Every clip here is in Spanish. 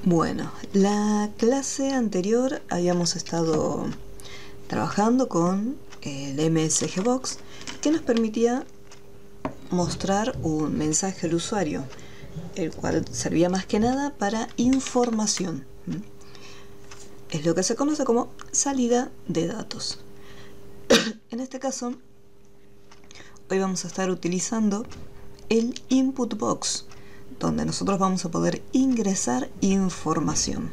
Bueno, la clase anterior habíamos estado trabajando con el MSGBox, que nos permitía mostrar un mensaje al usuario, el cual servía más que nada para información. Es lo que se conoce como salida de datos. En este caso, hoy vamos a estar utilizando el Input Box, donde nosotros vamos a poder ingresar información.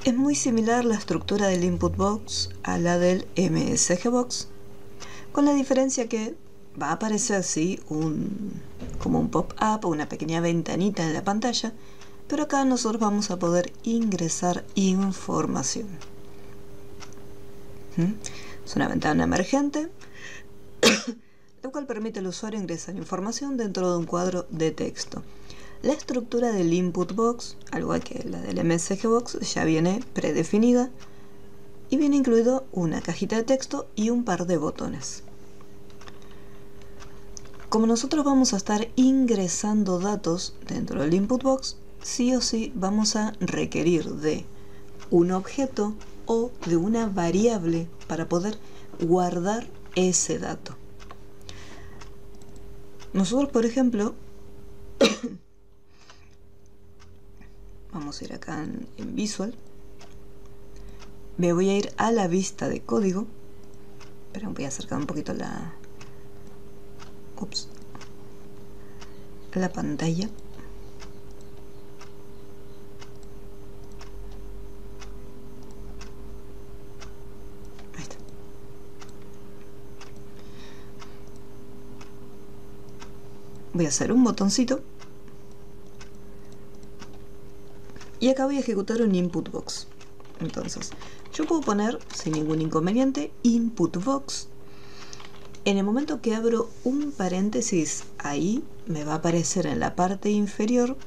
Es muy similar la estructura del Input Box a la del MSGBox, con la diferencia que va a aparecer así como un pop-up o una pequeña ventanita en la pantalla, pero acá nosotros vamos a poder ingresar información. Es una ventana emergente, lo cual permite al usuario ingresar información dentro de un cuadro de texto. La estructura del Input Box, al igual que la del MSGBox, ya viene predefinida y viene incluido una cajita de texto y un par de botones. Como nosotros vamos a estar ingresando datos dentro del Input Box, sí o sí vamos a requerir de un objeto o de una variable para poder guardar ese dato. Nosotros, por ejemplo, vamos a ir acá en Visual, me voy a ir a la vista de código, pero voy a acercar un poquito la pantalla. Ahí está. Voy a hacer un botoncito y acá voy a ejecutar un Input Box. Entonces, yo puedo poner sin ningún inconveniente Input Box. En el momento que abro un paréntesis, ahí me va a aparecer en la parte inferior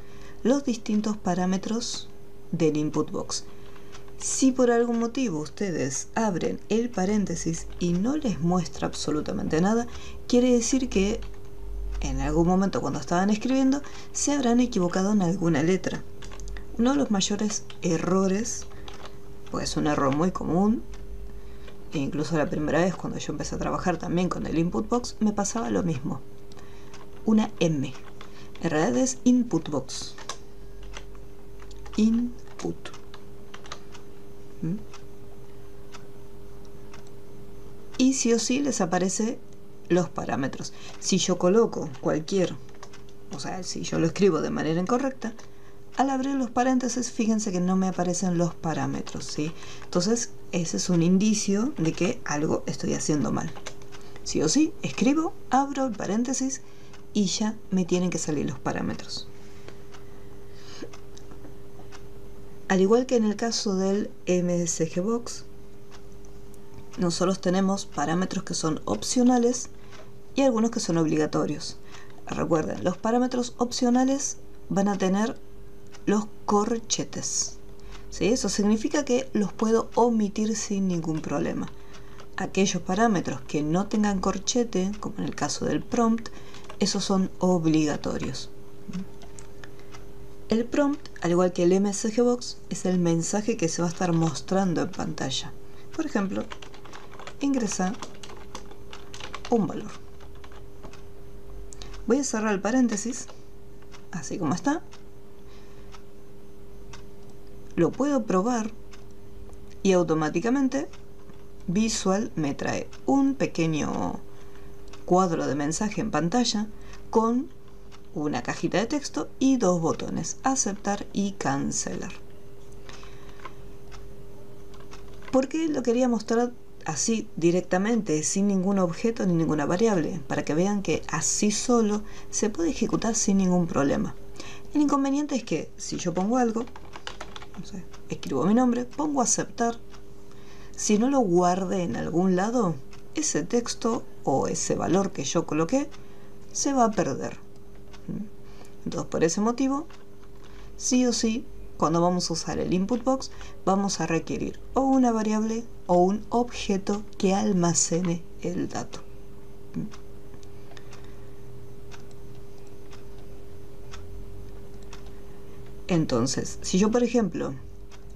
los distintos parámetros del Input Box. Si por algún motivo ustedes abren el paréntesis y no les muestra absolutamente nada, quiere decir que en algún momento cuando estaban escribiendo se habrán equivocado en alguna letra. Uno de los mayores errores, pues es un error muy común, e incluso la primera vez cuando yo empecé a trabajar también con el Input Box me pasaba lo mismo. Una M. En realidad es Input Box. Input. Y sí o sí les aparece los parámetros. Si yo coloco cualquier, o sea, si yo lo escribo de manera incorrecta, al abrir los paréntesis, fíjense que no me aparecen los parámetros, ¿sí? Entonces, ese es un indicio de que algo estoy haciendo mal. Sí o sí, escribo, abro el paréntesis y ya me tienen que salir los parámetros. Al igual que en el caso del MSGBox, nosotros tenemos parámetros que son opcionales y algunos que son obligatorios. Recuerden, los parámetros opcionales van a tener los corchetes, ¿sí? Eso significa que los puedo omitir sin ningún problema. Aquellos parámetros que no tengan corchete, como en el caso del prompt, esos son obligatorios. El prompt, al igual que el MSGBox, es el mensaje que se va a estar mostrando en pantalla. Por ejemplo, ingresa un valor. Voy a cerrar el paréntesis, así como está. Lo puedo probar y automáticamente Visual me trae un pequeño cuadro de mensaje en pantalla con una cajita de texto y dos botones, aceptar y cancelar. ¿Por qué lo quería mostrar así directamente, sin ningún objeto ni ninguna variable? Para que vean que así solo se puede ejecutar sin ningún problema. El inconveniente es que si yo pongo algo, no sé, escribo mi nombre, pongo aceptar, si no lo guardé en algún lado, ese texto o ese valor que yo coloqué se va a perder. Entonces, por ese motivo, sí o sí, cuando vamos a usar el Input Box, vamos a requerir o una variable o un objeto que almacene el dato. Entonces, si yo por ejemplo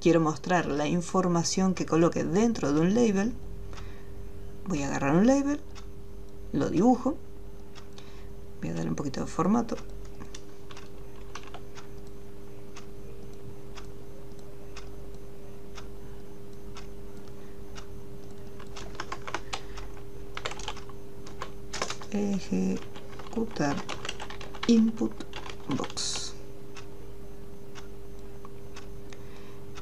quiero mostrar la información que coloque dentro de un label, voy a agarrar un label, lo dibujo, voy a darle un poquito de formato, ejecutar input box.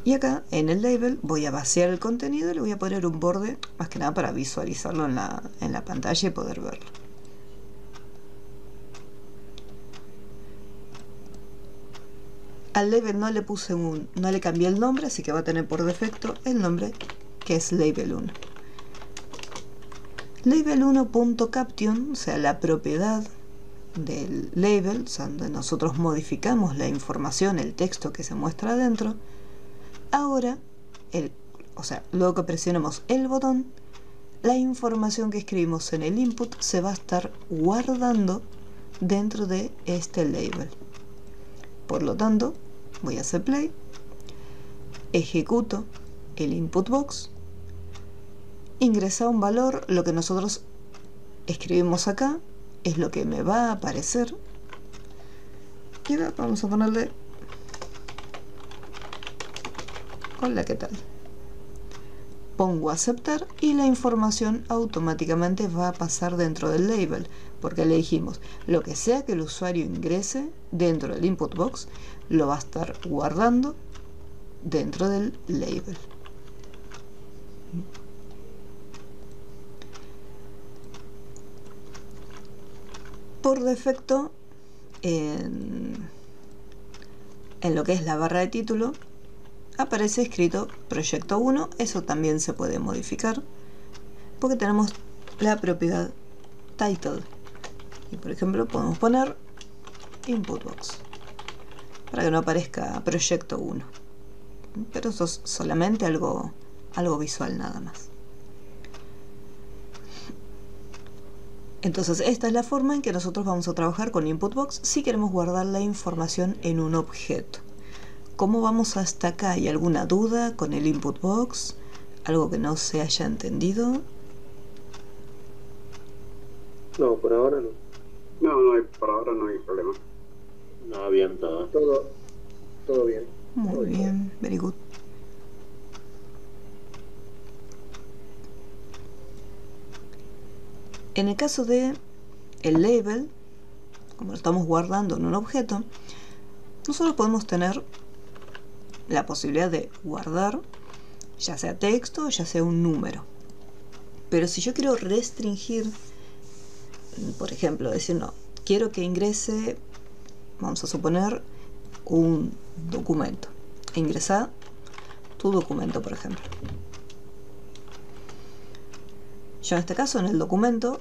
Y acá en el label voy a vaciar el contenido y le voy a poner un borde, más que nada para visualizarlo en la pantalla y poder verlo. Al label no le cambié el nombre, así que va a tener por defecto el nombre que es label 1. Label1.caption, o sea, la propiedad del label, o sea, donde nosotros modificamos la información, el texto que se muestra adentro. Ahora, luego que presionemos el botón, la información que escribimos en el input se va a estar guardando dentro de este label. Por lo tanto, voy a hacer play, ejecuto el input box, ingresa un valor, lo que nosotros escribimos acá es lo que me va a aparecer. Y ahora vamos a ponerle hola, ¿qué tal? Pongo aceptar y la información automáticamente va a pasar dentro del label, porque le dijimos lo que sea que el usuario ingrese dentro del input box lo va a estar guardando dentro del label. Por defecto, en lo que es la barra de título aparece escrito proyecto 1, eso también se puede modificar porque tenemos la propiedad title y por ejemplo podemos poner input box para que no aparezca proyecto 1, pero eso es solamente algo visual nada más. Entonces esta es la forma en que nosotros vamos a trabajar con input box si queremos guardar la información en un objeto. ¿Cómo vamos hasta acá? ¿Hay alguna duda con el input box? ¿Algo que no se haya entendido? No, por ahora no. Por ahora no hay problema. No, bien todo. Todo bien. Muy bien, very good. En el caso de el label, como lo estamos guardando en un objeto, nosotros podemos tener la posibilidad de guardar ya sea texto o ya sea un número. Pero si yo quiero restringir, por ejemplo, decir no, quiero que ingrese, vamos a suponer, un documento. Ingresa tu documento, por ejemplo. Yo en este caso, en el documento,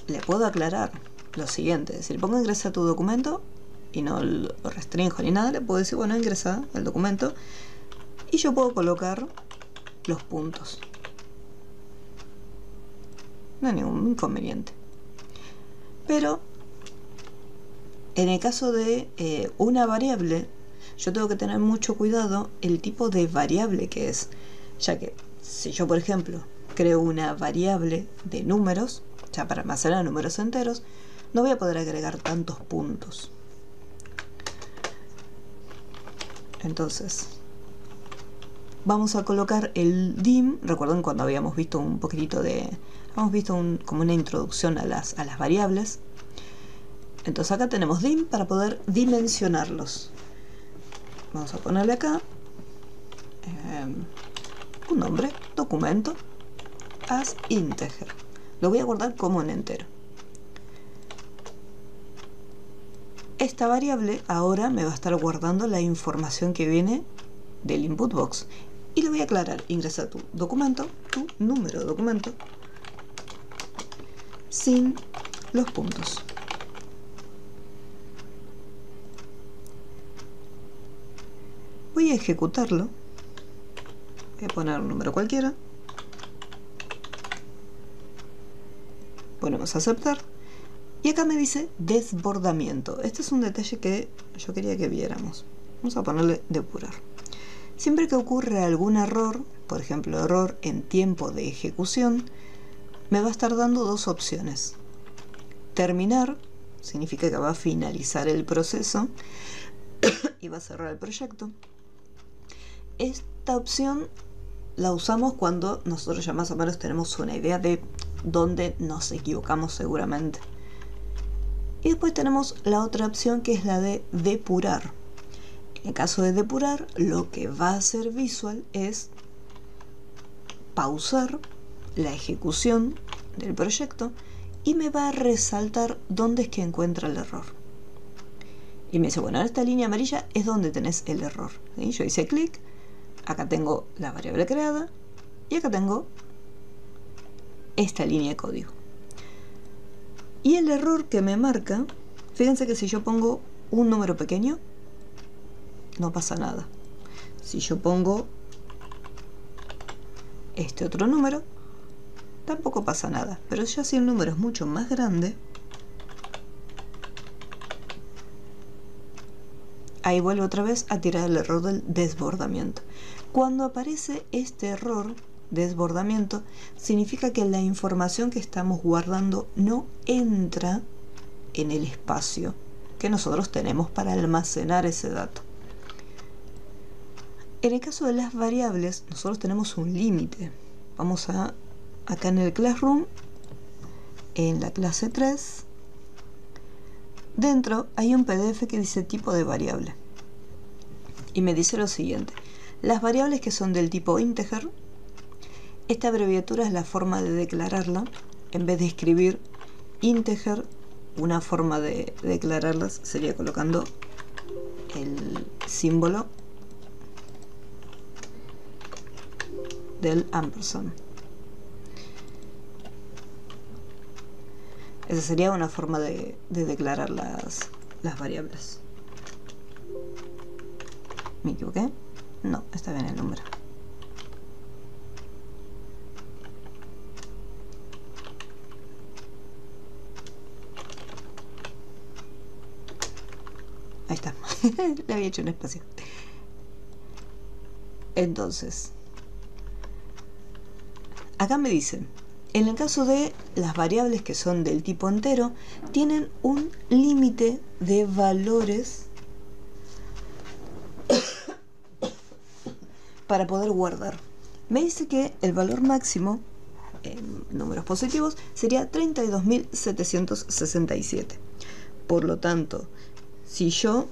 le puedo aclarar lo siguiente. Es decir, pongo ingresa tu documento y no lo restringo ni nada. Le puedo decir, bueno, ingresa el documento y yo puedo colocar los puntos. No hay ningún inconveniente. Pero en el caso de una variable, yo tengo que tener mucho cuidado el tipo de variable que es, ya que si yo, por ejemplo, creo una variable de números, o sea, para almacenar números enteros, no voy a poder agregar tantos puntos. Entonces, vamos a colocar el dim. Recuerden cuando habíamos visto un poquitito de... Hemos visto como una introducción a las variables. Entonces acá tenemos dim para poder dimensionarlos. Vamos a ponerle acá un nombre, documento, as integer. Lo voy a guardar como en entero. Esta variable ahora me va a estar guardando la información que viene del input box. Y le voy a aclarar, ingresa tu documento, tu número de documento, sin los puntos. Voy a ejecutarlo. Voy a poner un número cualquiera. Ponemos a aceptar. Y acá me dice desbordamiento. Este es un detalle que yo quería que viéramos. Vamos a ponerle depurar. Siempre que ocurre algún error, por ejemplo error en tiempo de ejecución, me va a estar dando dos opciones. Terminar, significa que va a finalizar el proceso y va a cerrar el proyecto. Esta opción la usamos cuando nosotros ya más o menos tenemos una idea de dónde nos equivocamos seguramente. Y después tenemos la otra opción, que es la de depurar. En el caso de depurar, lo que va a hacer Visual es pausar la ejecución del proyecto y me va a resaltar dónde es que encuentra el error. Y me dice, bueno, en esta línea amarilla es donde tenés el error. ¿Sí? Yo hice clic, acá tengo la variable creada y acá tengo esta línea de código. Y el error que me marca, fíjense que si yo pongo un número pequeño, no pasa nada. Si yo pongo este otro número, tampoco pasa nada. Pero ya si el número es mucho más grande, ahí vuelve otra vez a tirar el error del desbordamiento. Cuando aparece este error desbordamiento, significa que la información que estamos guardando no entra en el espacio que nosotros tenemos para almacenar ese dato. En el caso de las variables, nosotros tenemos un límite. Vamos a, acá en el Classroom, en la clase 3, dentro hay un PDF que dice tipo de variable. Y me dice lo siguiente: las variables que son del tipo integer, esta abreviatura es la forma de declararla. En vez de escribir integer, una forma de declararlas sería colocando el símbolo del ampersand. Esa sería una forma de declarar las variables. ¿Me equivoqué? No, está bien el número. Ahí está. Le había hecho un espacio. Entonces, acá me dicen, en el caso de las variables que son del tipo entero, tienen un límite de valores para poder guardar. Me dice que el valor máximo en números positivos sería 32.767. Por lo tanto, si yo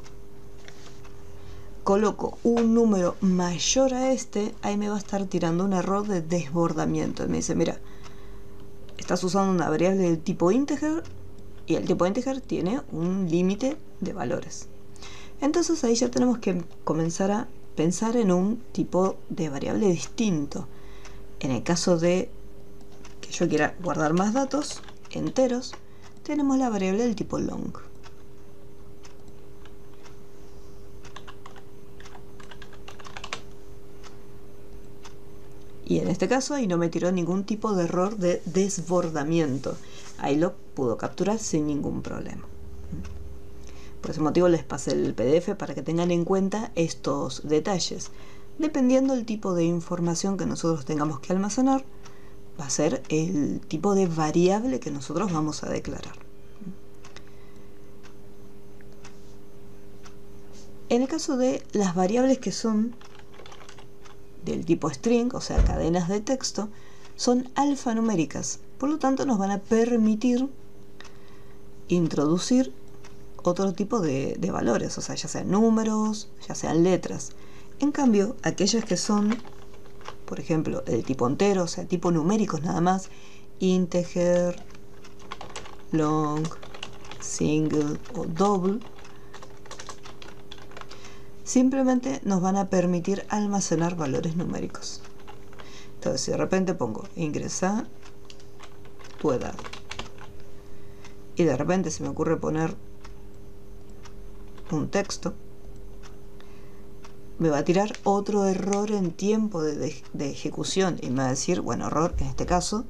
coloco un número mayor a este, ahí me va a estar tirando un error de desbordamiento. Me dice, mira, estás usando una variable del tipo integer y el tipo integer tiene un límite de valores. Entonces ahí ya tenemos que comenzar a pensar en un tipo de variable distinto. En el caso de que yo quiera guardar más datos enteros, tenemos la variable del tipo long. Y en este caso ahí no me tiró ningún tipo de error de desbordamiento. Ahí lo pudo capturar sin ningún problema. Por ese motivo les pasé el PDF para que tengan en cuenta estos detalles. Dependiendo del tipo de información que nosotros tengamos que almacenar, va a ser el tipo de variable que nosotros vamos a declarar. En el caso de las variables que son del tipo string, o sea, cadenas de texto, son alfanuméricas. Por lo tanto, nos van a permitir introducir otro tipo de valores, o sea, ya sean números, ya sean letras. En cambio, aquellas que son, por ejemplo, el tipo entero, o sea, tipo numéricos nada más, integer, long, single o double, simplemente nos van a permitir almacenar valores numéricos. Entonces, si de repente pongo ingresa tu edad y de repente se me ocurre poner un texto, me va a tirar otro error en tiempo de ejecución y me va a decir, bueno, error, en este caso,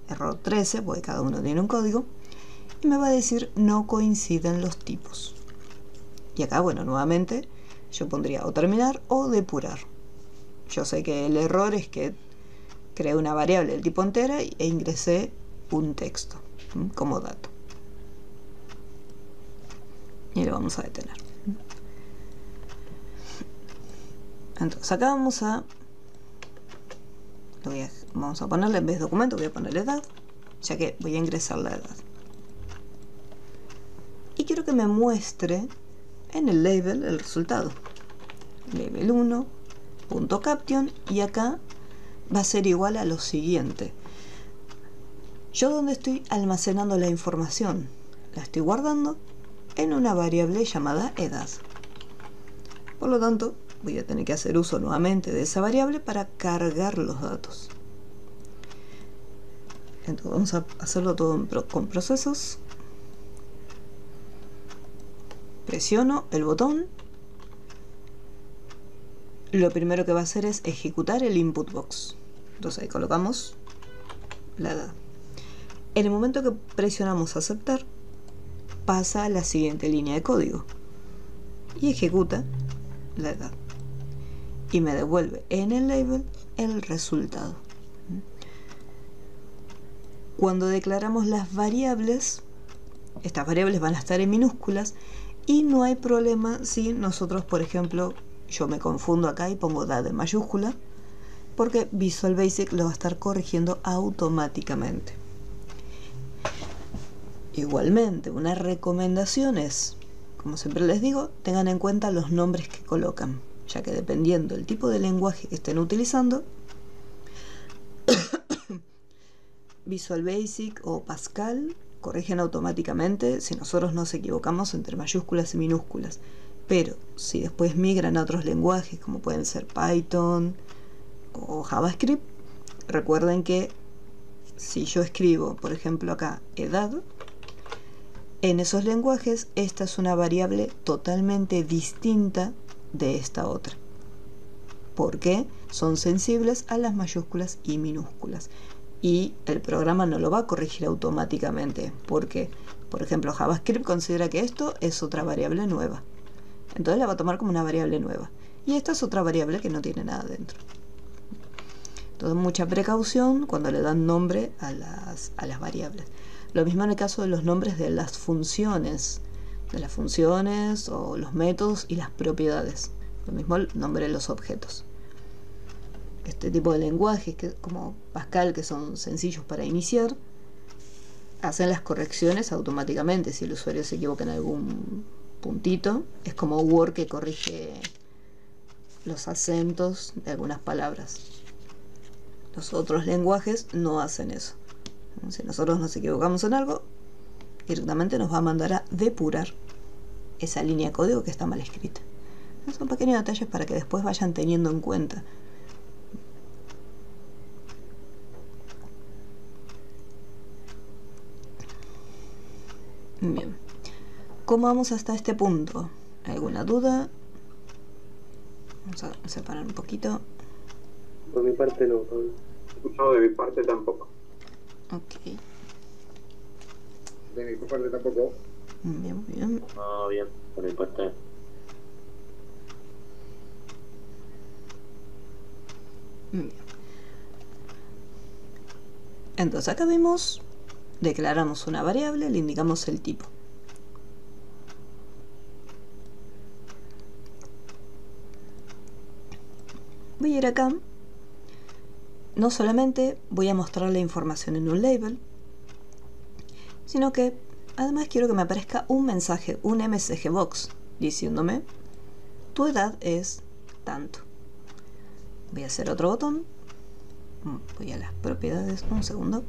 error 13, porque cada uno tiene un código, y me va a decir no coinciden los tipos. Y acá, bueno, nuevamente yo pondría o terminar o depurar. Yo sé que el error es que creé una variable del tipo entera e ingresé un texto como dato. Y lo vamos a detener. Entonces acá vamos a ponerle, en vez de documento voy a ponerle edad, ya que voy a ingresar la edad. Y quiero que me muestre en el label el resultado. Label 1, punto caption, y acá va a ser igual a lo siguiente. Yo donde estoy almacenando la información, la estoy guardando en una variable llamada edad. Por lo tanto, voy a tener que hacer uso nuevamente de esa variable para cargar los datos. Entonces vamos a hacerlo todo con procesos. Presiono el botón. Lo primero que va a hacer es ejecutar el input box. Entonces ahí colocamos la edad. En el momento que presionamos aceptar, pasa a la siguiente línea de código y ejecuta la edad y me devuelve en el label el resultado. Cuando declaramos las variables, estas variables van a estar en minúsculas y no hay problema si nosotros, por ejemplo, yo me confundo acá y pongo edad en mayúscula, porque Visual Basic lo va a estar corrigiendo automáticamente. Igualmente, una recomendación es, como siempre les digo, tengan en cuenta los nombres que colocan, ya que dependiendo del tipo de lenguaje que estén utilizando, Visual Basic o Pascal corrigen automáticamente si nosotros nos equivocamos entre mayúsculas y minúsculas. Pero si después migran a otros lenguajes, como pueden ser Python o JavaScript, recuerden que si yo escribo, por ejemplo acá, edad, en esos lenguajes esta es una variable totalmente distinta de esta otra, porque son sensibles a las mayúsculas y minúsculas, y el programa no lo va a corregir automáticamente, porque, por ejemplo, JavaScript considera que esto es otra variable nueva, entonces la va a tomar como una variable nueva, y esta es otra variable que no tiene nada dentro. Entonces mucha precaución cuando le dan nombre a las variables. Lo mismo en el caso de los nombres de las funciones o los métodos y las propiedades. Lo mismo el nombre de los objetos. Este tipo de lenguajes como Pascal, que son sencillos para iniciar, hacen las correcciones automáticamente si el usuario se equivoca en algún puntito. Es como Word, que corrige los acentos de algunas palabras. Los otros lenguajes no hacen eso. Si nosotros nos equivocamos en algo, directamente nos va a mandar a depurar esa línea de código que está mal escrita. Son pequeños detalles para que después vayan teniendo en cuenta. Bien. ¿Cómo vamos hasta este punto? ¿Alguna duda? Vamos a separar un poquito. Por mi parte no, Pablo. No, de mi parte tampoco. Ok. De mi parte tampoco. Bien, bien. Ah, bien, por mi parte. Bien. Entonces acá vemos, declaramos una variable, le indicamos el tipo. Voy a ir acá. No solamente voy a mostrar la información en un label, sino que además quiero que me aparezca un mensaje, un MSG box, diciéndome tu edad es tanto. Voy a hacer otro botón. Voy a las propiedades, un segundo.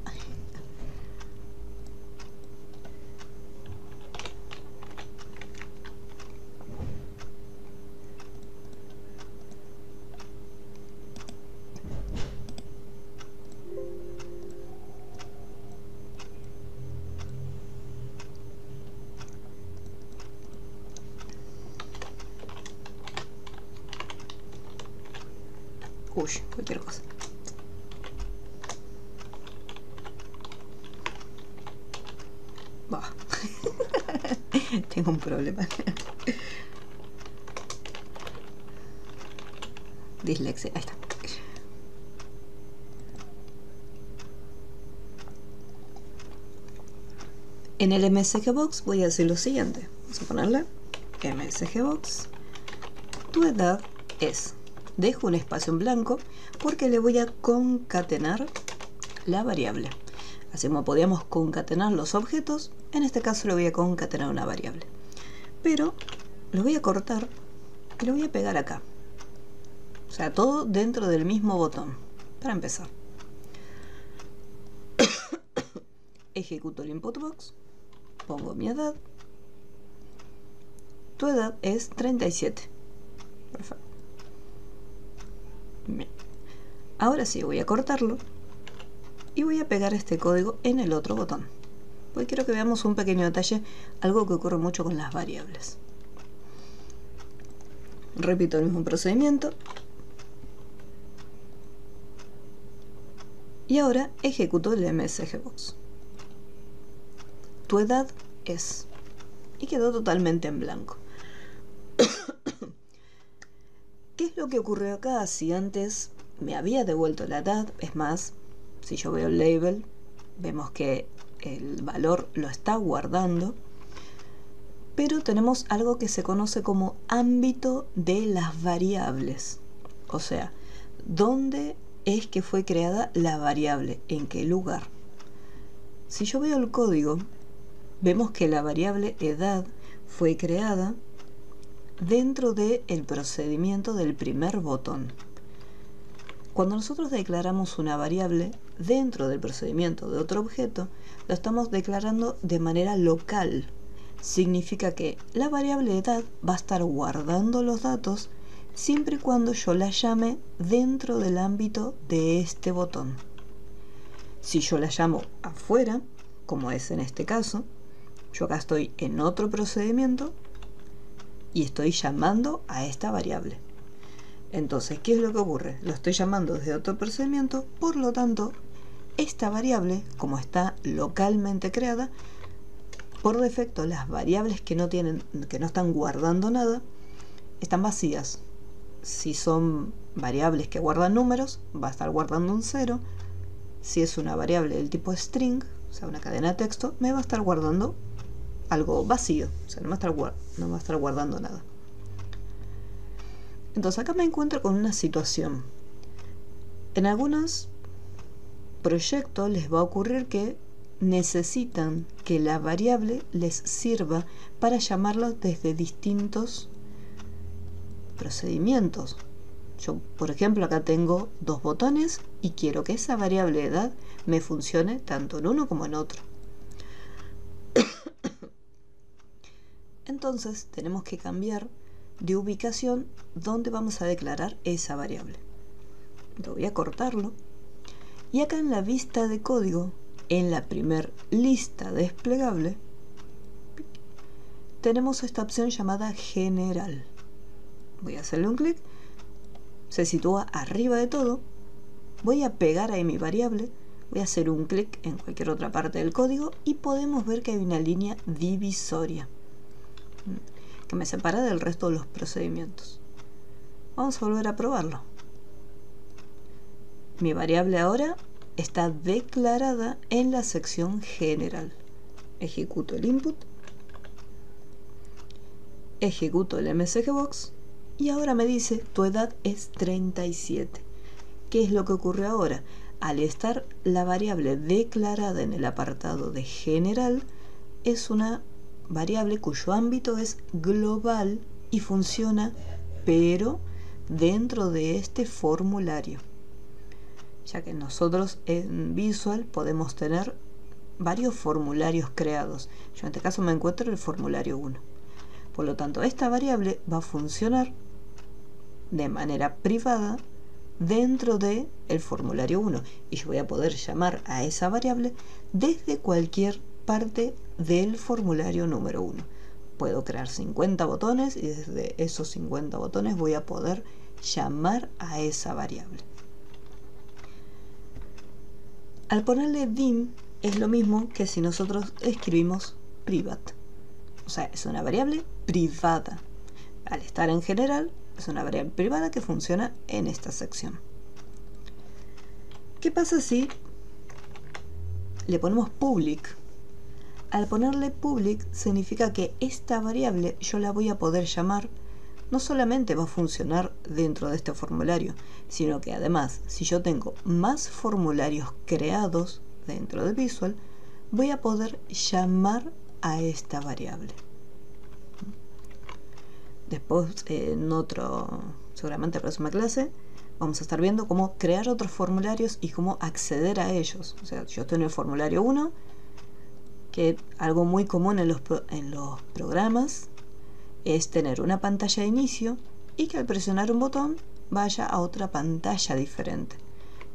Uy, cualquier cosa. Bah. Tengo un problema. Dislexia, ahí está. En el MSGBox voy a hacer lo siguiente. Vamos a ponerle MSGBox. Tu edad es. Dejo un espacio en blanco porque le voy a concatenar la variable. Así como podíamos concatenar los objetos, en este caso le voy a concatenar una variable. Pero lo voy a cortar y lo voy a pegar acá. O sea, todo dentro del mismo botón. Para empezar. Ejecuto el input box. Pongo mi edad. Tu edad es 37. Perfecto. Bien. Ahora sí, voy a cortarlo. Y voy a pegar este código en el otro botón. Porque quiero que veamos un pequeño detalle. Algo que ocurre mucho con las variables. Repito el mismo procedimiento. Y ahora ejecuto el MSGBox. Tu edad es. Y quedó totalmente en blanco. ¿Qué es lo que ocurrió acá? Si antes me había devuelto la edad, es más, si yo veo el label, vemos que el valor lo está guardando, pero tenemos algo que se conoce como ámbito de las variables. O sea, ¿dónde es que fue creada la variable? ¿En qué lugar? Si yo veo el código, vemos que la variable edad fue creada dentro del procedimiento del primer botón. Cuando nosotros declaramos una variable dentro del procedimiento de otro objeto, lo estamos declarando de manera local. Significa que la variable edad va a estar guardando los datos siempre y cuando yo la llame dentro del ámbito de este botón. Si yo la llamo afuera, como es en este caso, yo acá estoy en otro procedimiento y estoy llamando a esta variable. Entonces, ¿qué es lo que ocurre? Lo estoy llamando desde otro procedimiento, por lo tanto, esta variable, como está localmente creada, por defecto las variables que no están guardando nada, están vacías. Si son variables que guardan números, va a estar guardando un 0. Si es una variable del tipo string, o sea, una cadena de texto, me va a estar guardando algo vacío, o sea, no va a estar guardando nada. Entonces acá me encuentro con una situación. En algunos proyectos les va a ocurrir que necesitan que la variable les sirva para llamarlos desde distintos procedimientos. Yo, por ejemplo, acá tengo dos botones y quiero que esa variable de edad me funcione tanto en uno como en otro. Entonces tenemos que cambiar de ubicación donde vamos a declarar esa variable. Lo voy a cortarlo. Y acá en la vista de código, en la primer lista desplegable, tenemos esta opción llamada general. Voy a hacerle un clic. Se sitúa arriba de todo. Voy a pegar ahí mi variable. Voy a hacer un clic en cualquier otra parte del código y podemos ver que hay una línea divisoria que me separa del resto de los procedimientos. Vamos a volver a probarlo. Mi variable ahora está declarada en la sección general. Ejecuto el input, ejecuto el MSGBox y ahora me dice tu edad es 37. ¿Qué es lo que ocurre ahora? Al estar la variable declarada en el apartado de general, es una variable cuyo ámbito es global y funciona, pero dentro de este formulario. Ya que nosotros en Visual podemos tener varios formularios creados. Yo en este caso me encuentro en el formulario 1. Por lo tanto, esta variable va a funcionar de manera privada dentro del formulario 1. Y yo voy a poder llamar a esa variable desde cualquier parte del formulario número 1. Puedo crear 50 botones y desde esos 50 botones voy a poder llamar a esa variable. Al ponerle dim es lo mismo que si nosotros escribimos private. O sea, es una variable privada. Al estar en general Es una variable privada que funciona en esta sección. ¿Qué pasa si le ponemos public? Al ponerle public significa que esta variable yo la voy a poder llamar. No solamente va a funcionar dentro de este formulario, sino que además, si yo tengo más formularios creados dentro de Visual, voy a poder llamar a esta variable. Después, seguramente en la próxima clase, vamos a estar viendo cómo crear otros formularios y cómo acceder a ellos. O sea, yo estoy en el formulario 1, que algo muy común en los programas es tener una pantalla de inicio y que al presionar un botón vaya a otra pantalla diferente.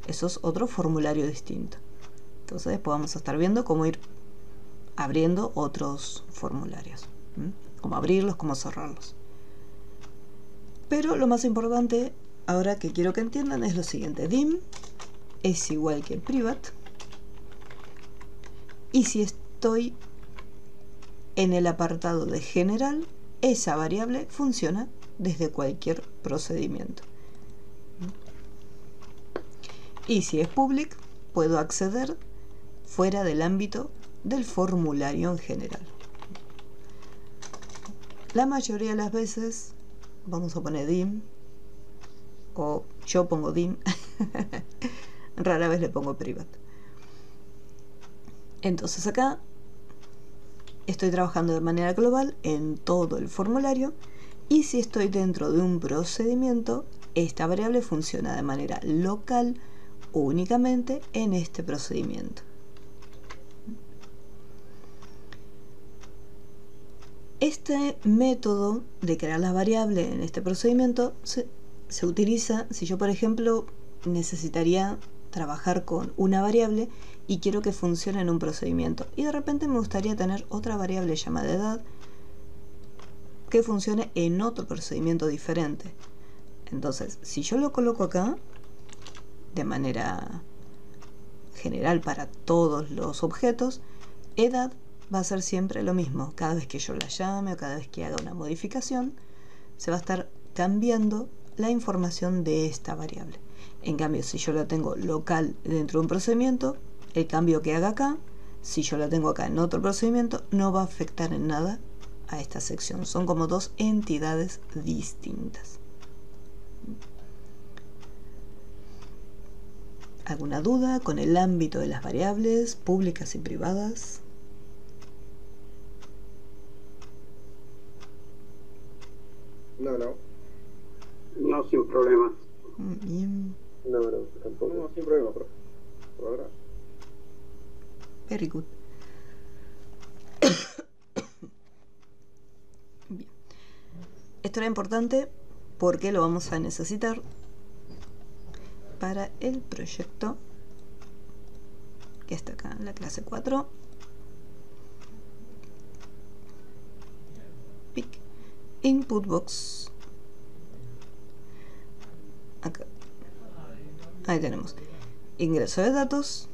Eso es otro formulario distinto. Entonces después vamos a estar viendo cómo ir abriendo otros formularios. Cómo abrirlos, cómo cerrarlos. Pero lo más importante ahora que quiero que entiendan es lo siguiente. Dim es igual que private. Y si estoy en el apartado de general, esa variable funciona desde cualquier procedimiento. Y si es public, puedo acceder fuera del ámbito del formulario en general. La mayoría de las veces vamos a poner dim, o yo pongo dim, rara vez le pongo private. Entonces acá estoy trabajando de manera global en todo el formulario, y si estoy dentro de un procedimiento, esta variable funciona de manera local únicamente en este procedimiento. Este método de crear las variables en este procedimiento se utiliza si yo, por ejemplo, necesitaría trabajar con una variable y quiero que funcione en un procedimiento, y de repente me gustaría tener otra variable llamada edad que funcione en otro procedimiento diferente. Entonces, si yo lo coloco acá de manera general para todos los objetos, edad va a ser siempre lo mismo. Cada vez que yo la llame o cada vez que haga una modificación, se va a estar cambiando la información de esta variable. En cambio, si yo la tengo local dentro de un procedimiento, el cambio que haga acá, si yo la tengo acá en otro procedimiento, no va a afectar en nada a esta sección. Son como dos entidades distintas. ¿Alguna duda con el ámbito de las variables públicas y privadas? No. No, sin problemas. Bien. No, tampoco. No, sin problema, por ahora. Very good. Bien. Esto era importante porque lo vamos a necesitar para el proyecto que está acá en la clase 4. Pick Input Box. Acá. Ahí tenemos ingreso de datos.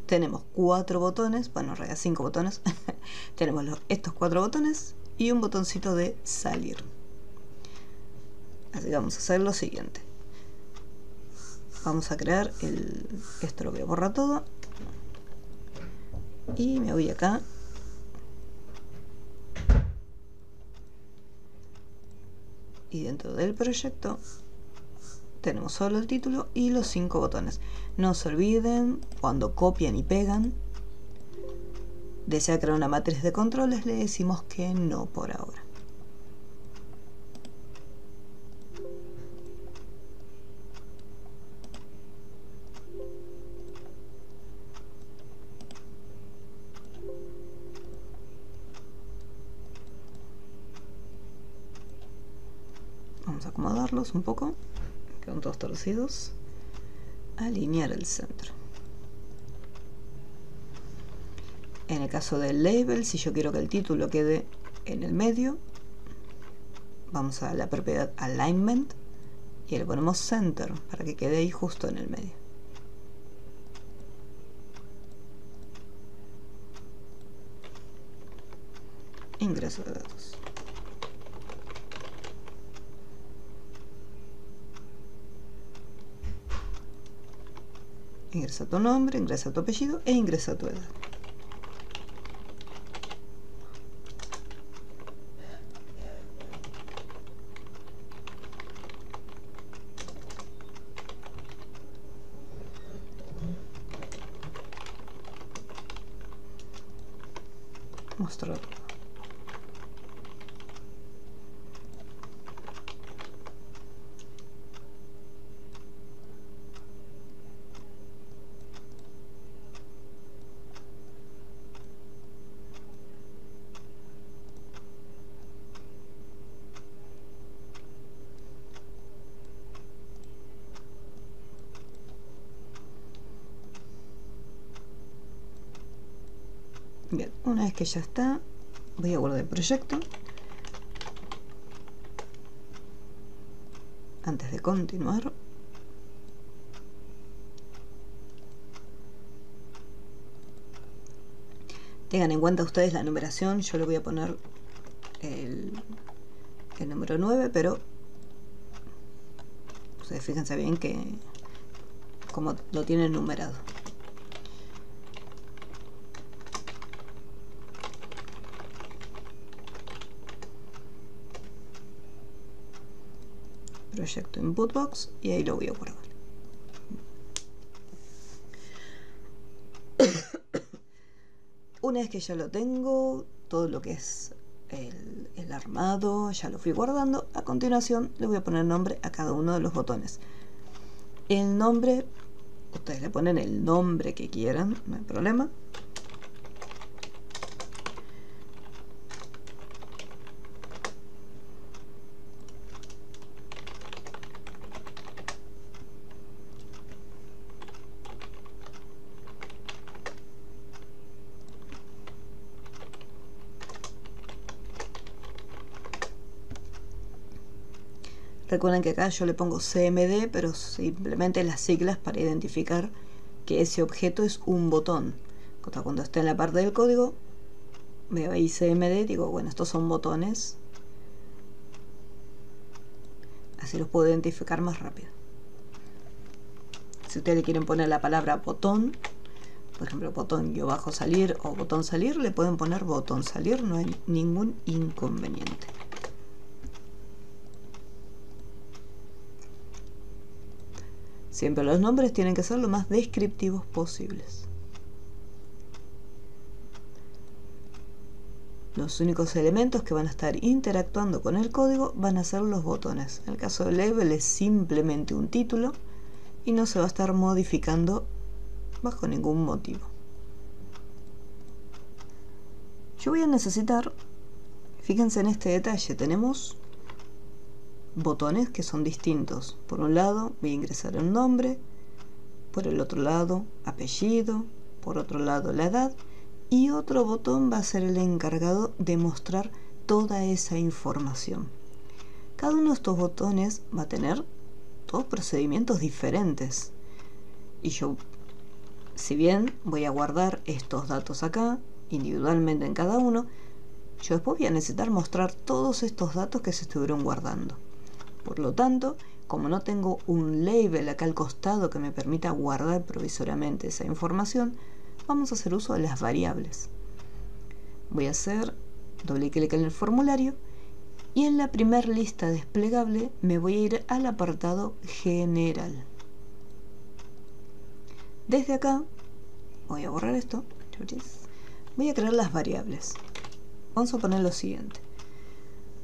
Tenemos 4 botones, bueno, en realidad 5 botones. Tenemos estos 4 botones y un botoncito de salir. Así que vamos a hacer lo siguiente. Vamos a crear esto lo voy a borrar todo. Y me voy acá. Y dentro del proyecto tenemos solo el título y los 5 botones. No se olviden, cuando copian y pegan, desea crear una matriz de controles, le decimos que no por ahora. Vamos a acomodarlos un poco. Quedan todos torcidos. Alinear el centro. En el caso del label, si yo quiero que el título quede en el medio, vamos a la propiedad alignment y le ponemos center para que quede ahí justo en el medio. Ingreso de datos. Ingresa tu nombre, ingresa tu apellido e ingresa tu edad. Mostrar todo. Bien, una vez que ya está, voy a guardar el proyecto. Antes de continuar, tengan en cuenta ustedes la numeración. Yo le voy a poner el número 9, pero ustedes fíjense bien que como lo tienen numerado. Proyecto Inputbox y ahí lo voy a guardar. Una vez que ya lo tengo, todo lo que es el armado, ya lo fui guardando. A continuación le voy a poner nombre a cada uno de los botones. El nombre, ustedes le ponen el nombre que quieran, no hay problema. Recuerden que acá yo le pongo CMD, pero simplemente las siglas para identificar que ese objeto es un botón. Cuando esté en la parte del código, veo ahí CMD, digo, bueno, estos son botones. Así los puedo identificar más rápido. Si ustedes le quieren poner la palabra botón, por ejemplo, botón-salir o botón salir, le pueden poner botón salir, no hay ningún inconveniente. Siempre los nombres tienen que ser lo más descriptivos posibles. Los únicos elementos que van a estar interactuando con el código van a ser los botones. En el caso del label es simplemente un título y no se va a estar modificando bajo ningún motivo. Yo voy a necesitar, fíjense en este detalle, tenemos botones que son distintos. Por un lado voy a ingresar el nombre, por el otro lado apellido, por otro lado la edad, y otro botón va a ser el encargado de mostrar toda esa información. Cada uno de estos botones va a tener dos procedimientos diferentes, y yo, si bien voy a guardar estos datos acá individualmente en cada uno, yo después voy a necesitar mostrar todos estos datos que se estuvieron guardando. Por lo tanto, como no tengo un label acá al costado que me permita guardar provisoriamente esa información, vamos a hacer uso de las variables. Voy a hacer doble clic en el formulario y en la primera lista desplegable me voy a ir al apartado general. Desde acá, voy a borrar esto, voy a crear las variables. Vamos a poner lo siguiente.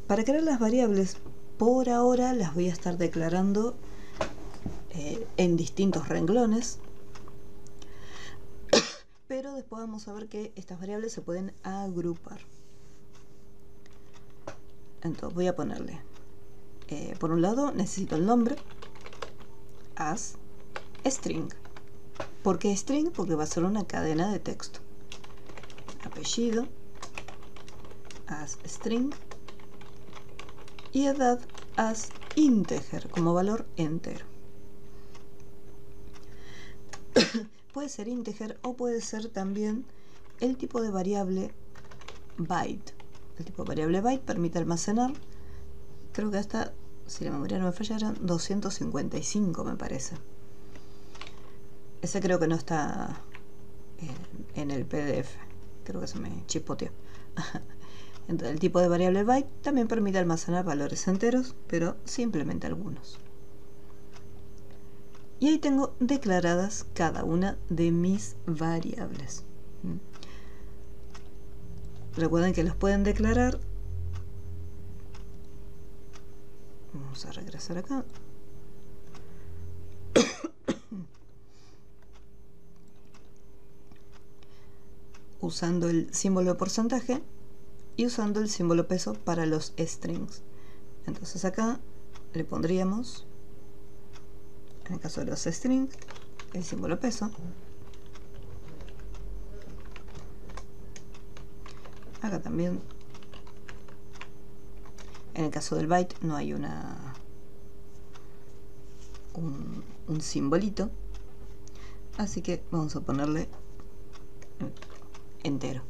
Para crear las variables, por ahora las voy a estar declarando en distintos renglones, pero después vamos a ver que estas variables se pueden agrupar. Entonces voy a ponerle, por un lado necesito el nombre, as string. ¿Por qué string? Porque va a ser una cadena de texto. Apellido, as string, y edad as integer, como valor entero. Puede ser integer o puede ser también el tipo de variable byte. El tipo de variable byte permite almacenar, creo que hasta, si la memoria no me falla, eran 255 me parece. Ese creo que no está en el PDF. Creo que se me chispoteó. Entonces, el tipo de variable byte también permite almacenar valores enteros, pero simplemente algunos. Y ahí tengo declaradas cada una de mis variables. Recuerden que los pueden declarar. Vamos a regresar acá. Usando el símbolo de porcentaje y usando el símbolo peso para los strings. Entonces acá le pondríamos, en el caso de los strings, el símbolo peso. Acá también, en el caso del byte, no hay un simbolito, así que vamos a ponerle entero.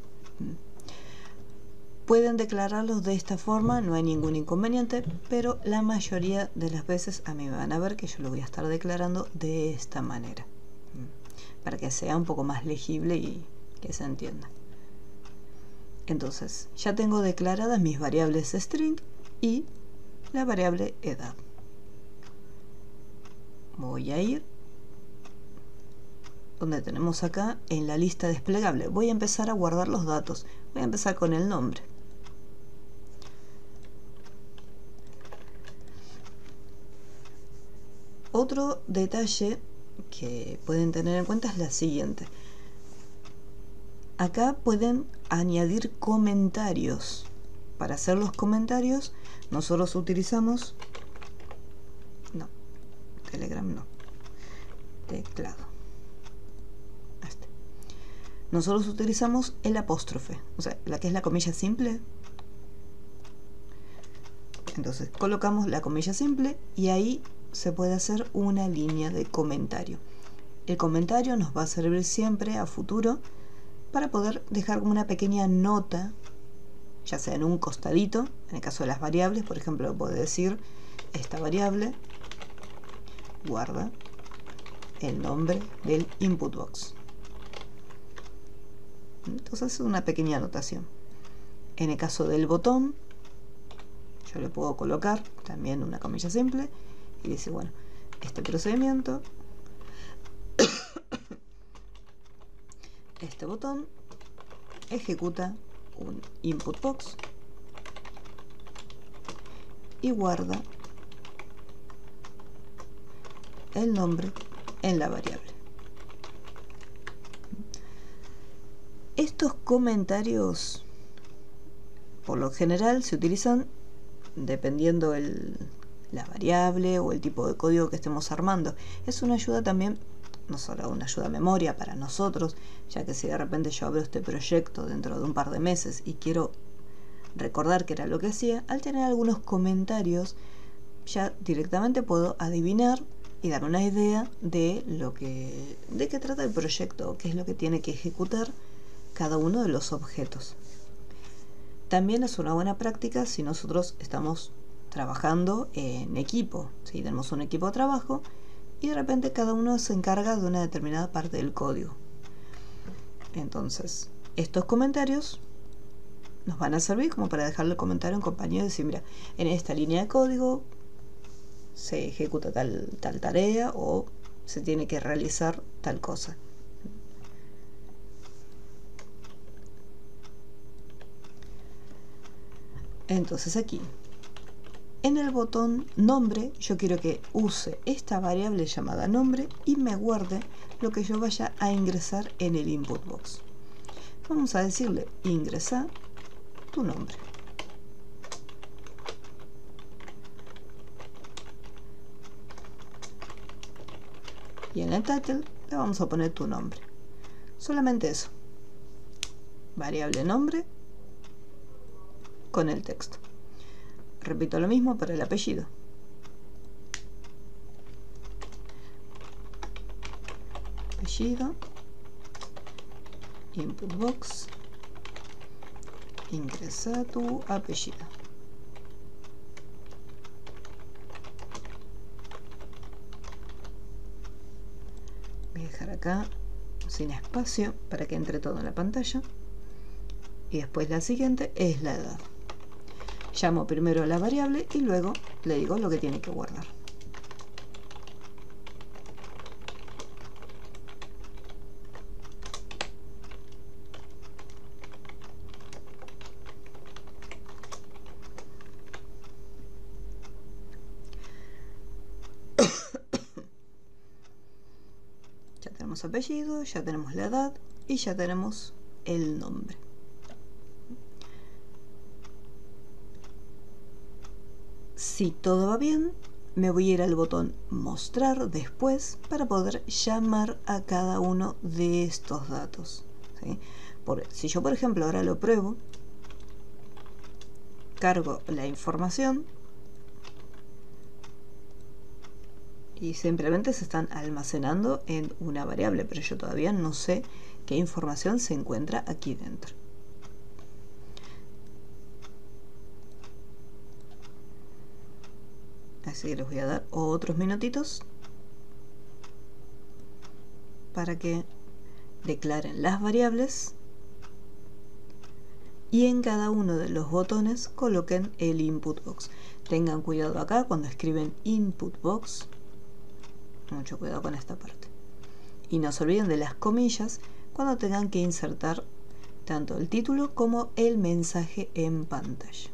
Pueden declararlos de esta forma, no hay ningún inconveniente, pero la mayoría de las veces a mí me van a ver que yo lo voy a estar declarando de esta manera, para que sea un poco más legible y que se entienda. Entonces, ya tengo declaradas mis variables string y la variable edad. Voy a ir donde tenemos acá en la lista desplegable. Voy a empezar a guardar los datos. Voy a empezar con el nombre. Otro detalle que pueden tener en cuenta es la siguiente. Acá pueden añadir comentarios. Para hacer los comentarios, nosotros utilizamos... No, Telegram no. Teclado. Nosotros utilizamos el apóstrofe, o sea, la que es la comilla simple. Entonces colocamos la comilla simple y ahí se puede hacer una línea de comentario. El comentario nos va a servir siempre a futuro para poder dejar como una pequeña nota, ya sea en un costadito, en el caso de las variables, por ejemplo, puedo decir esta variable guarda el nombre del input box. Entonces es una pequeña anotación. En el caso del botón, yo le puedo colocar también una comilla simple y dice, bueno, este procedimiento, este botón ejecuta un input box y guarda el nombre en la variable. Estos comentarios por lo general se utilizan dependiendo la variable o el tipo de código que estemos armando. Es una ayuda también, no solo una ayuda a memoria para nosotros, ya que si de repente yo abro este proyecto dentro de un par de meses y quiero recordar qué era lo que hacía, al tener algunos comentarios ya directamente puedo adivinar y dar una idea de qué trata el proyecto, qué es lo que tiene que ejecutar cada uno de los objetos. También es una buena práctica si nosotros estamos trabajando en equipo, si tenemos un equipo de trabajo y de repente cada uno se encarga de una determinada parte del código. Entonces, estos comentarios nos van a servir como para dejarle el comentario a un compañero y decir, mira, en esta línea de código se ejecuta tal tarea o se tiene que realizar tal cosa. Entonces aquí, en el botón nombre, yo quiero que use esta variable llamada nombre y me guarde lo que yo vaya a ingresar en el input box. Vamos a decirle, ingresa tu nombre. Y en el title le vamos a poner tu nombre. Solamente eso. Variable nombre con el texto. Repito lo mismo para el apellido. Apellido, input box, ingresa tu apellido. Voy a dejar acá sin espacio para que entre todo en la pantalla. Y después la siguiente es la edad. Llamo primero a la variable y luego le digo lo que tiene que guardar. Ya tenemos apellido, ya tenemos la edad y ya tenemos el nombre. Si todo va bien, me voy a ir al botón mostrar después para poder llamar a cada uno de estos datos, ¿sí? Si yo por ejemplo ahora lo pruebo, cargo la información y simplemente se están almacenando en una variable, pero yo todavía no sé qué información se encuentra aquí dentro. Así que les voy a dar otros minutitos para que declaren las variables y en cada uno de los botones coloquen el input box. Tengan cuidado acá cuando escriben input box, mucho cuidado con esta parte. Y no se olviden de las comillas cuando tengan que insertar tanto el título como el mensaje en pantalla.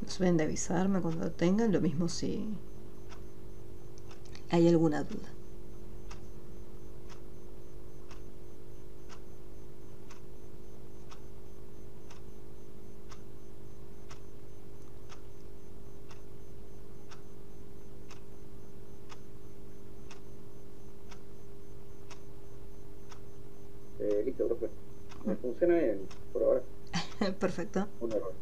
No se olviden de avisarme cuando tengan, lo mismo si hay alguna duda. Listo, profe. Me funciona bien por ahora. Perfecto. Un error.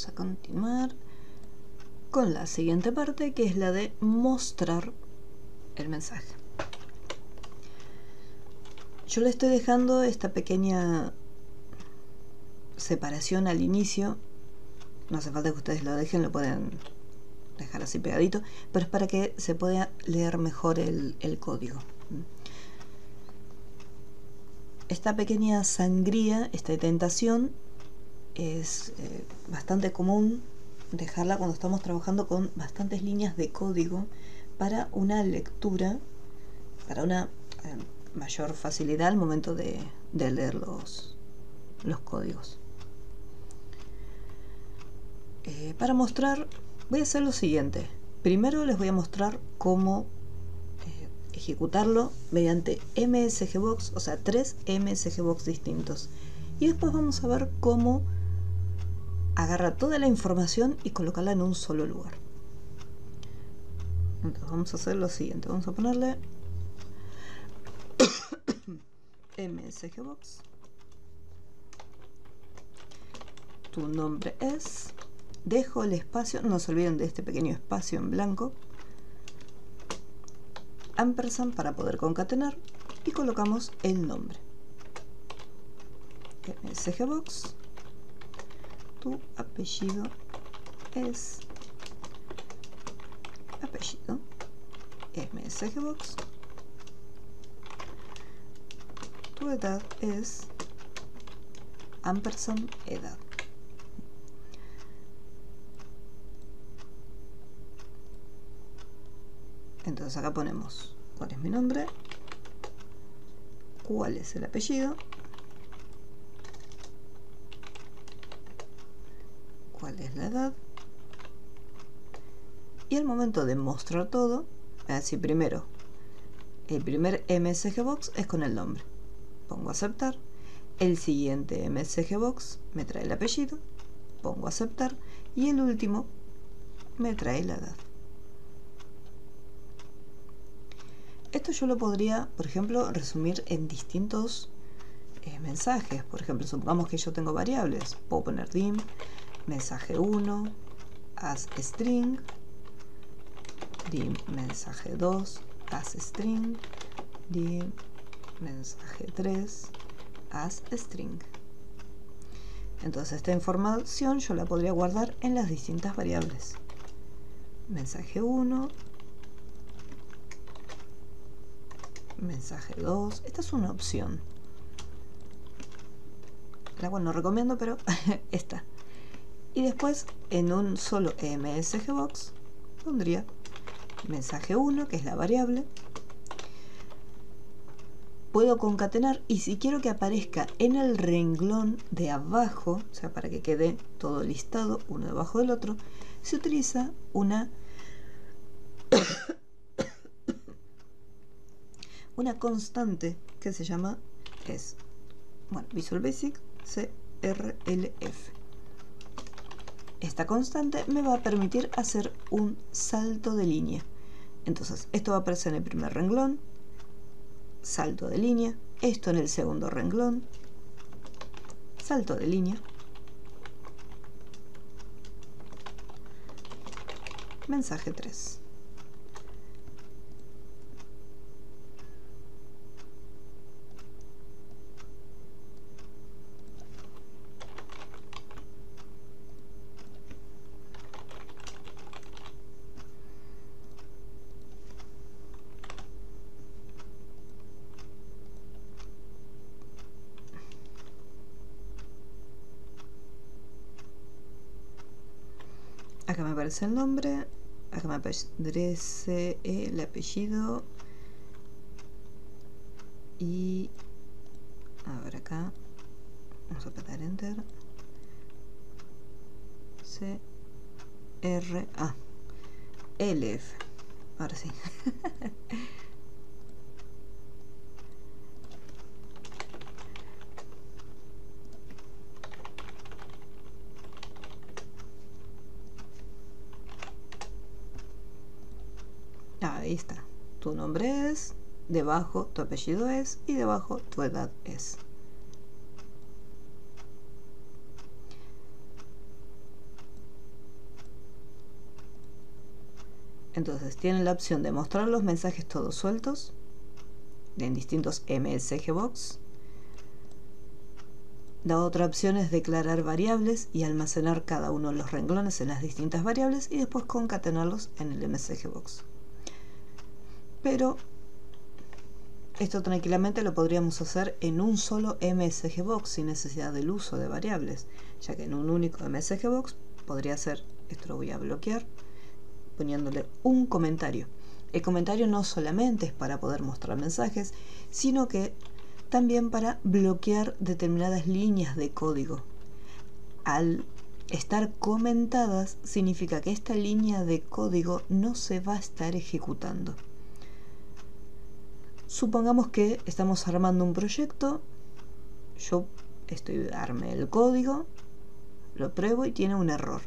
Vamos a continuar con la siguiente parte, que es la de mostrar el mensaje. Yo le estoy dejando esta pequeña separación al inicio. No hace falta que ustedes lo dejen, lo pueden dejar así pegadito, pero es para que se pueda leer mejor el código. Esta pequeña sangría, esta tentación, es bastante común dejarla cuando estamos trabajando con bastantes líneas de código para una lectura, para una mayor facilidad al momento de leer los códigos. Para mostrar, voy a hacer lo siguiente. Primero les voy a mostrar cómo ejecutarlo mediante MSGBox, o sea, 3 MSGBox distintos. Y después vamos a ver cómo agarrar toda la información y colocarla en un solo lugar. Entonces vamos a hacer lo siguiente. Vamos a ponerle MSGBox. Tu nombre es... Dejo el espacio, no se olviden de este pequeño espacio en blanco, ampersand para poder concatenar, y colocamos el nombre. MSGBox, tu apellido es apellido, MSGBox, tu edad es ampersand edad. Entonces acá ponemos cuál es mi nombre, cuál es el apellido, cuál es la edad, y al momento de mostrar todo, así primero, el primer MSGBox es con el nombre, pongo aceptar, el siguiente MSGBox me trae el apellido, pongo aceptar, y el último me trae la edad. Esto yo lo podría, por ejemplo, resumir en distintos mensajes. Por ejemplo, supongamos que yo tengo variables. Puedo poner dim, mensaje 1, as string, dim, mensaje 2, as string, dim, mensaje 3, as string. Entonces esta información yo la podría guardar en las distintas variables. Mensaje 1, mensaje 2, esta es una opción, la cual no recomiendo, pero esta. Y después en un solo MSGBox pondría mensaje 1, que es la variable. Puedo concatenar, y si quiero que aparezca en el renglón de abajo, o sea, para que quede todo listado uno debajo del otro, se utiliza una constante que se llama Visual Basic CRLF. Esta constante me va a permitir hacer un salto de línea. Entonces esto va a aparecer en el primer renglón, salto de línea, esto en el segundo renglón, salto de línea, mensaje 3. Acá me aparece el nombre, acá me aparece el apellido, y a ver acá, vamos a apretar enter, LF, ahora sí. Ahí está, tu nombre es, debajo tu apellido es, y debajo tu edad es. Entonces tienen la opción de mostrar los mensajes todos sueltos en distintos MSG Box. La otra opción es declarar variables y almacenar cada uno de los renglones en las distintas variables y después concatenarlos en el MSG Box. Pero esto tranquilamente lo podríamos hacer en un solo MSG Box sin necesidad del uso de variables, ya que en un único MSG Box podría ser, esto lo voy a bloquear, poniéndole un comentario. El comentario no solamente es para poder mostrar mensajes, sino que también para bloquear determinadas líneas de código. Al estar comentadas significa que esta línea de código no se va a estar ejecutando. Supongamos que estamos armando un proyecto, yo armé el código, lo pruebo y tiene un error.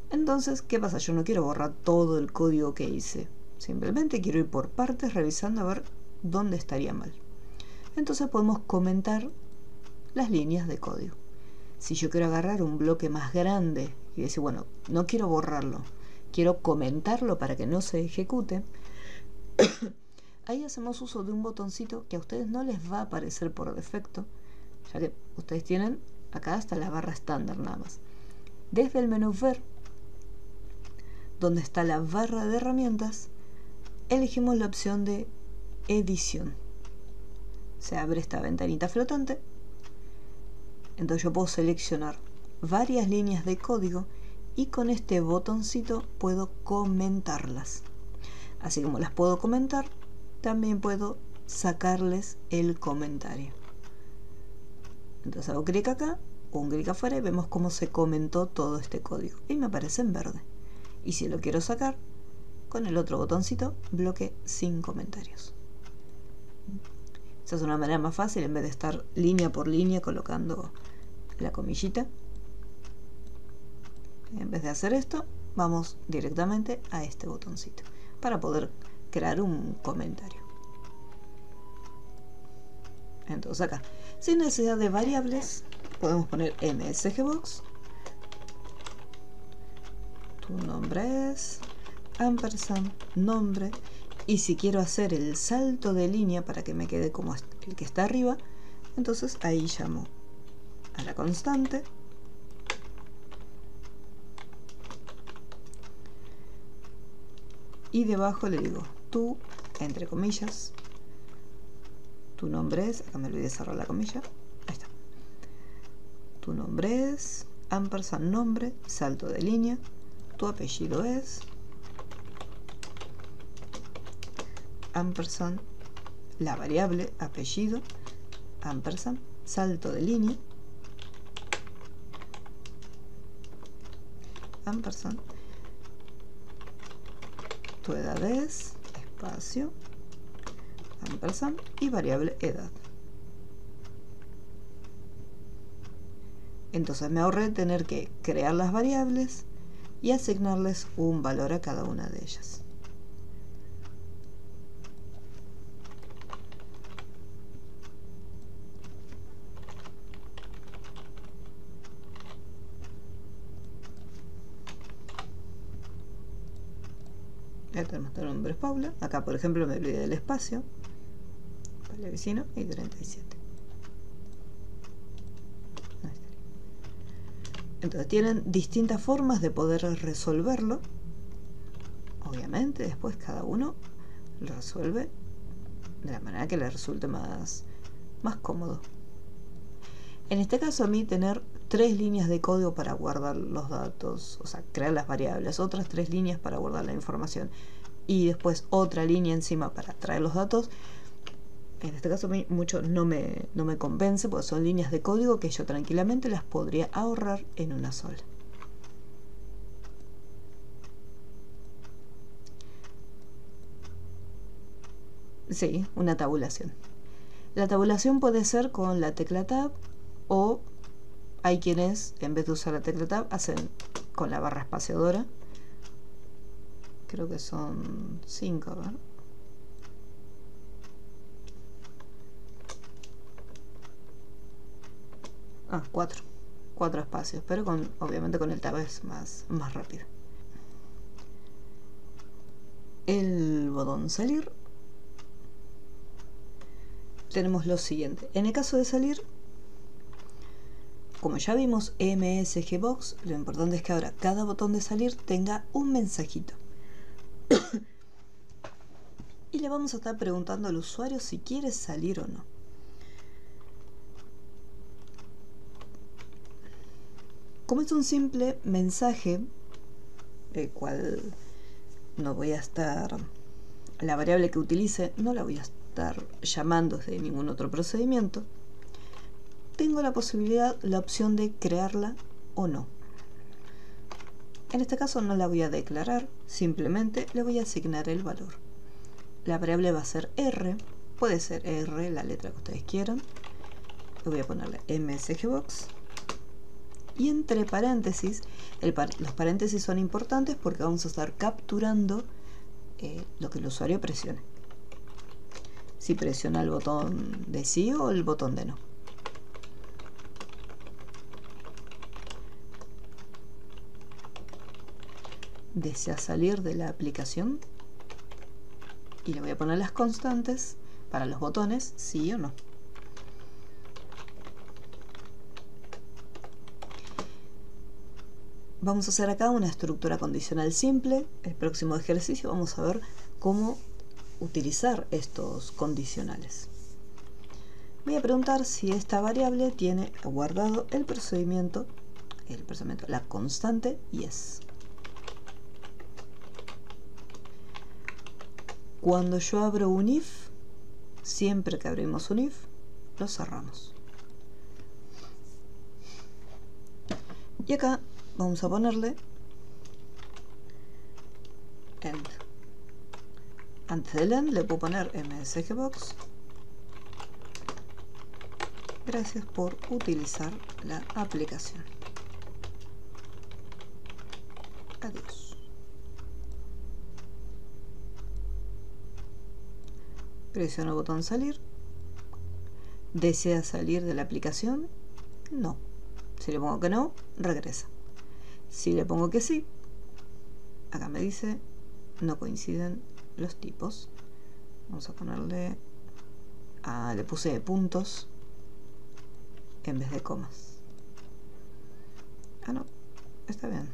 Entonces, ¿qué pasa? Yo no quiero borrar todo el código que hice, simplemente quiero ir por partes revisando a ver dónde estaría mal. Entonces podemos comentar las líneas de código. Si yo quiero agarrar un bloque más grande y decir, bueno, no quiero borrarlo, quiero comentarlo para que no se ejecute, ahí hacemos uso de un botoncito que a ustedes no les va a aparecer por defecto, ya que ustedes tienen acá hasta la barra estándar nada más. Desde el menú Ver, donde está la barra de herramientas, elegimos la opción de edición. Se abre esta ventanita flotante. Entonces yo puedo seleccionar varias líneas de código y con este botoncito puedo comentarlas. Así como las puedo comentar, también puedo sacarles el comentario. Entonces hago clic acá, un clic afuera y vemos cómo se comentó todo este código. Y me aparece en verde. Y si lo quiero sacar, con el otro botoncito, bloque sin comentarios. Esa es una manera más fácil en vez de estar línea por línea colocando la comillita. En vez de hacer esto, vamos directamente a este botoncito para poder crear un comentario. Entonces acá, sin necesidad de variables, podemos poner MSG Box. Tu nombre es ampersand nombre. Y si quiero hacer el salto de línea para que me quede como el que está arriba, entonces ahí llamo a la constante y debajo le digo tú, entre comillas, tu nombre es, acá me olvidé cerrar la comilla, ahí está, tu nombre es ampersand nombre, salto de línea, tu apellido es ampersand, la variable apellido, ampersand, salto de línea, ampersand, tu edad es, espacio, ampersand y variable edad. Entonces me ahorré tener que crear las variables y asignarles un valor a cada una de ellas. Ya tenemos el nombre Paula. Acá, por ejemplo, me olvidé del espacio. Vale, vecino y 37. Ahí está. Entonces tienen distintas formas de poder resolverlo. Obviamente, después cada uno lo resuelve de la manera que le resulte más cómodo. En este caso, a mí tener 3 líneas de código para guardar los datos, o sea, crear las variables, otras 3 líneas para guardar la información y después otra línea encima para traer los datos, en este caso a mí mucho no me convence, porque son líneas de código que yo tranquilamente las podría ahorrar en una sola. Sí, una tabulación. La tabulación puede ser con la tecla Tab, o hay quienes en vez de usar la tecla Tab hacen con la barra espaciadora. Creo que son 5, ¿verdad? Ah, 4 espacios, pero obviamente con el Tab es más rápido. el botón salir, tenemos lo siguiente. En el caso de salir, como ya vimos MSG Box, lo importante es que ahora cada botón de salir tenga un mensajito. Y le vamos a estar preguntando al usuario si quiere salir o no. Como es un simple mensaje, el cual no voy a estar, la variable que utilice no la voy a estar llamando desde ningún otro procedimiento, tengo la posibilidad, la opción de crearla o no. En este caso no la voy a declarar, simplemente le voy a asignar el valor. La variable va a ser R, puede ser R, la letra que ustedes quieran. Le voy a ponerle msgbox. Y entre paréntesis, los paréntesis son importantes porque vamos a estar capturando lo que el usuario presione. Si presiona el botón de sí o el botón de no. ¿Desea salir de la aplicación? Y le voy a poner las constantes para los botones, sí o no. Vamos a hacer acá una estructura condicional simple. El próximo ejercicio vamos a ver cómo utilizar estos condicionales. Voy a preguntar si esta variable tiene guardado el procedimiento, la constante yes. Cuando yo abro un if, siempre que abrimos un if, lo cerramos. Y acá vamos a ponerle end. Antes del end le puedo poner msgbox. Gracias por utilizar la aplicación. Adiós. Presiono el botón salir. ¿Desea salir de la aplicación? No. Si le pongo que no, regresa. Si le pongo que sí, acá me dice no coinciden los tipos. Vamos a ponerle le puse puntos en vez de comas. No, está bien.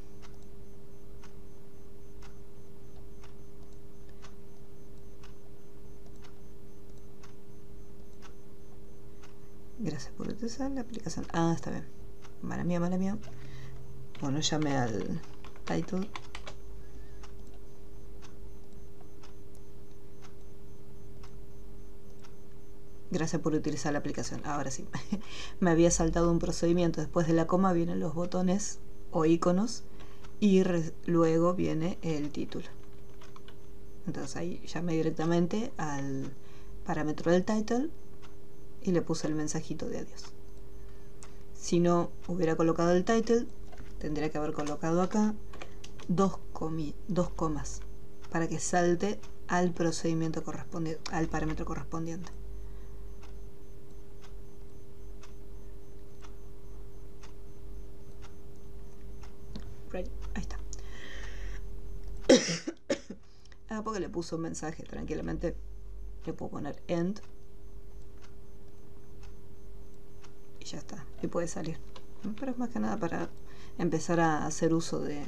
Gracias por utilizar la aplicación. Está bien. Mala mía, mala mía. Bueno, llamé al title. Gracias por utilizar la aplicación. Ahora sí. Me había saltado un procedimiento. Después de la coma vienen los botones o iconos y luego viene el título. Entonces ahí llamé directamente al parámetro del title y le puse el mensajito de adiós. Si no hubiera colocado el title, tendría que haber colocado acá dos comas para que salte al procedimiento correspondiente, al parámetro correspondiente. Ready. Ahí está. Porque le puso un mensaje, tranquilamente le puedo poner end y ya está, y puede salir. Pero es más que nada para empezar a hacer uso de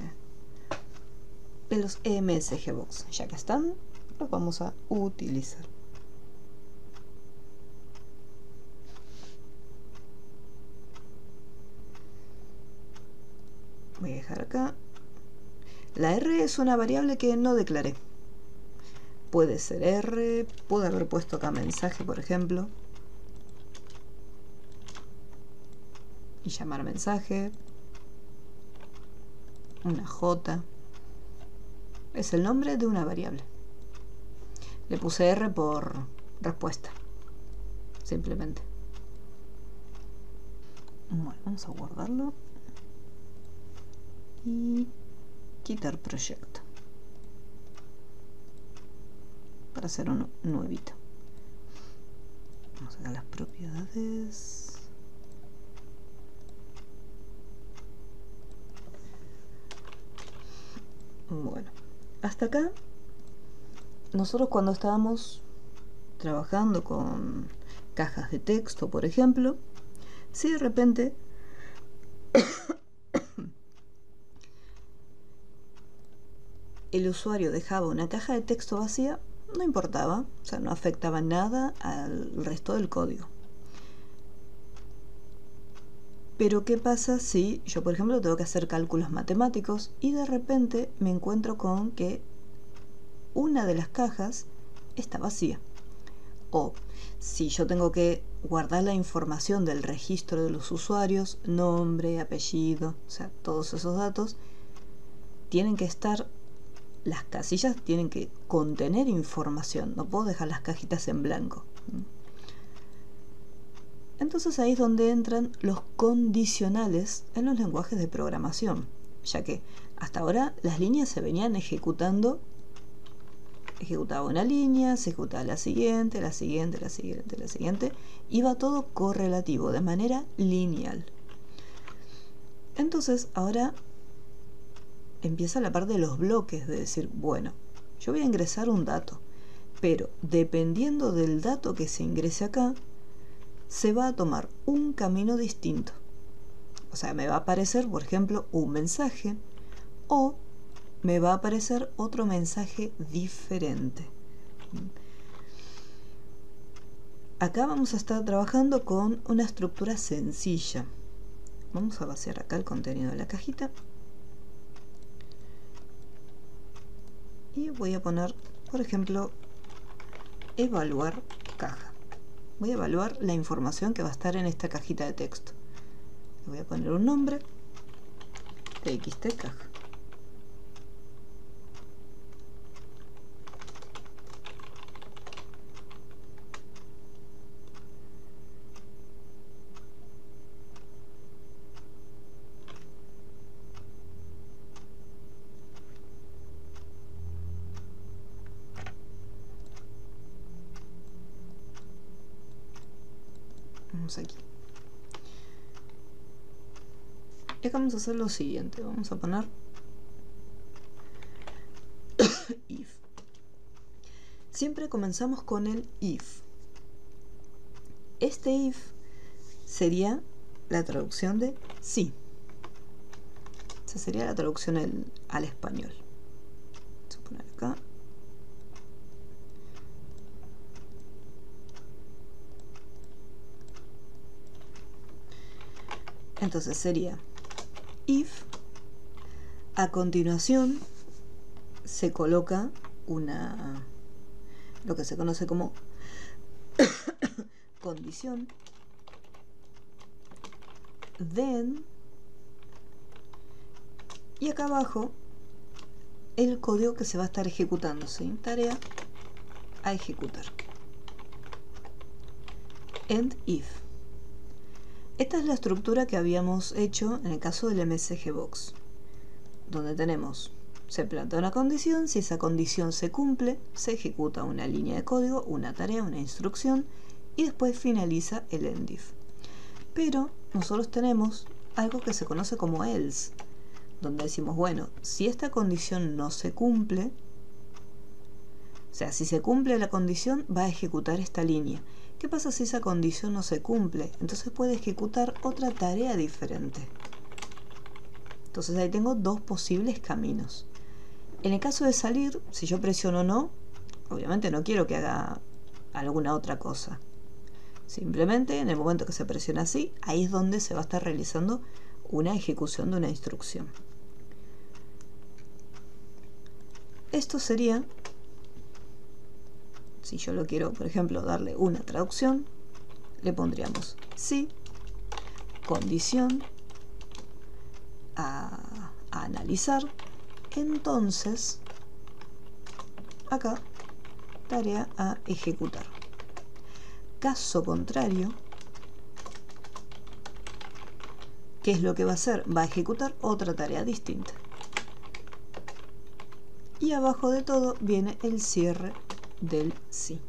los msgbox. Ya que están, los vamos a utilizar. Voy a dejar acá. La R es una variable que no declaré. Puede ser R, pude haber puesto acá mensaje, por ejemplo. Y llamar mensaje. Una J. Es el nombre de una variable. Le puse R por respuesta. Simplemente. Bueno, vamos a guardarlo. Y quitar proyecto. Para hacer uno nuevito. Vamos a sacar las propiedades. Bueno, hasta acá nosotros cuando estábamos trabajando con cajas de texto, por ejemplo, si de repente el usuario dejaba una caja de texto vacía, no importaba, o sea, no afectaba nada al resto del código. Pero ¿qué pasa si yo, por ejemplo, tengo que hacer cálculos matemáticos y de repente me encuentro con que una de las cajas está vacía? O si yo tengo que guardar la información del registro de los usuarios, nombre, apellido, o sea, todos esos datos, tienen que estar, las casillas tienen que contener información, no puedo dejar las cajitas en blanco. Entonces ahí es donde entran los condicionales en los lenguajes de programación, ya que hasta ahora las líneas se venían ejecutando. Ejecutaba una línea, se ejecutaba la siguiente, la siguiente, la siguiente, la siguiente. Iba todo correlativo, de manera lineal. Entonces, ahora empieza la parte de los bloques, de decir, bueno, yo voy a ingresar un dato, pero dependiendo del dato que se ingrese acá, se va a tomar un camino distinto. O sea, me va a aparecer, por ejemplo, un mensaje o me va a aparecer otro mensaje diferente. Acá vamos a estar trabajando con una estructura sencilla. Vamos a vaciar acá el contenido de la cajita. Y voy a poner, por ejemplo, evaluar caja. Voy a evaluar la información que va a estar en esta cajita de texto. Le voy a poner un nombre, txt caja. Vamos aquí. Y acá vamos a hacer lo siguiente. Vamos a poner if. Siempre comenzamos con el if. Este if sería la traducción de sí. Esa sería la traducción al español. Vamos a poner acá. Entonces sería if, a continuación se coloca lo que se conoce como condición, then, y acá abajo el código que se va a estar ejecutando, ¿sí? Tarea a ejecutar. End if. Esta es la estructura que habíamos hecho en el caso del MSG Box, donde tenemos, se plantea una condición, si esa condición se cumple, se ejecuta una línea de código, una tarea, una instrucción, y después finaliza el end if. Pero nosotros tenemos algo que se conoce como else, donde decimos, bueno, si esta condición no se cumple, o sea, si se cumple la condición, va a ejecutar esta línea. ¿Qué pasa si esa condición no se cumple? Entonces puede ejecutar otra tarea diferente. Entonces ahí tengo dos posibles caminos. En el caso de salir, si yo presiono no, obviamente no quiero que haga alguna otra cosa. Simplemente en el momento que se presiona así, ahí es donde se va a estar realizando una ejecución de una instrucción. Esto sería, si yo lo quiero, por ejemplo, darle una traducción, le pondríamos sí, condición, a analizar, entonces, acá, tarea a ejecutar. Caso contrario, ¿qué es lo que va a hacer? Va a ejecutar otra tarea distinta. Y abajo de todo viene el cierre del sí.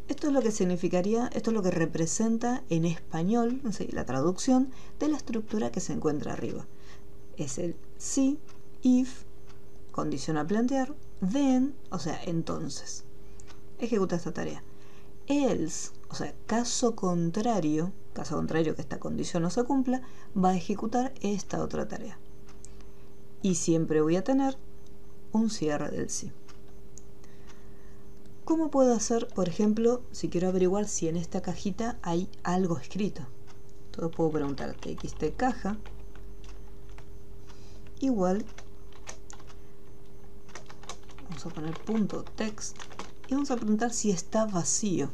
Esto es lo que significaría, esto es lo que representa en español, no sé, la traducción de la estructura que se encuentra arriba. Es el sí, if, condición a plantear, then, o sea, entonces, ejecuta esta tarea. Else, o sea, caso contrario que esta condición no se cumpla, va a ejecutar esta otra tarea. Y siempre voy a tener un cierre del sí. ¿Cómo puedo hacer, por ejemplo, si quiero averiguar si en esta cajita hay algo escrito? Entonces puedo preguntar txt caja igual, vamos a poner punto text y vamos a preguntar si está vacío.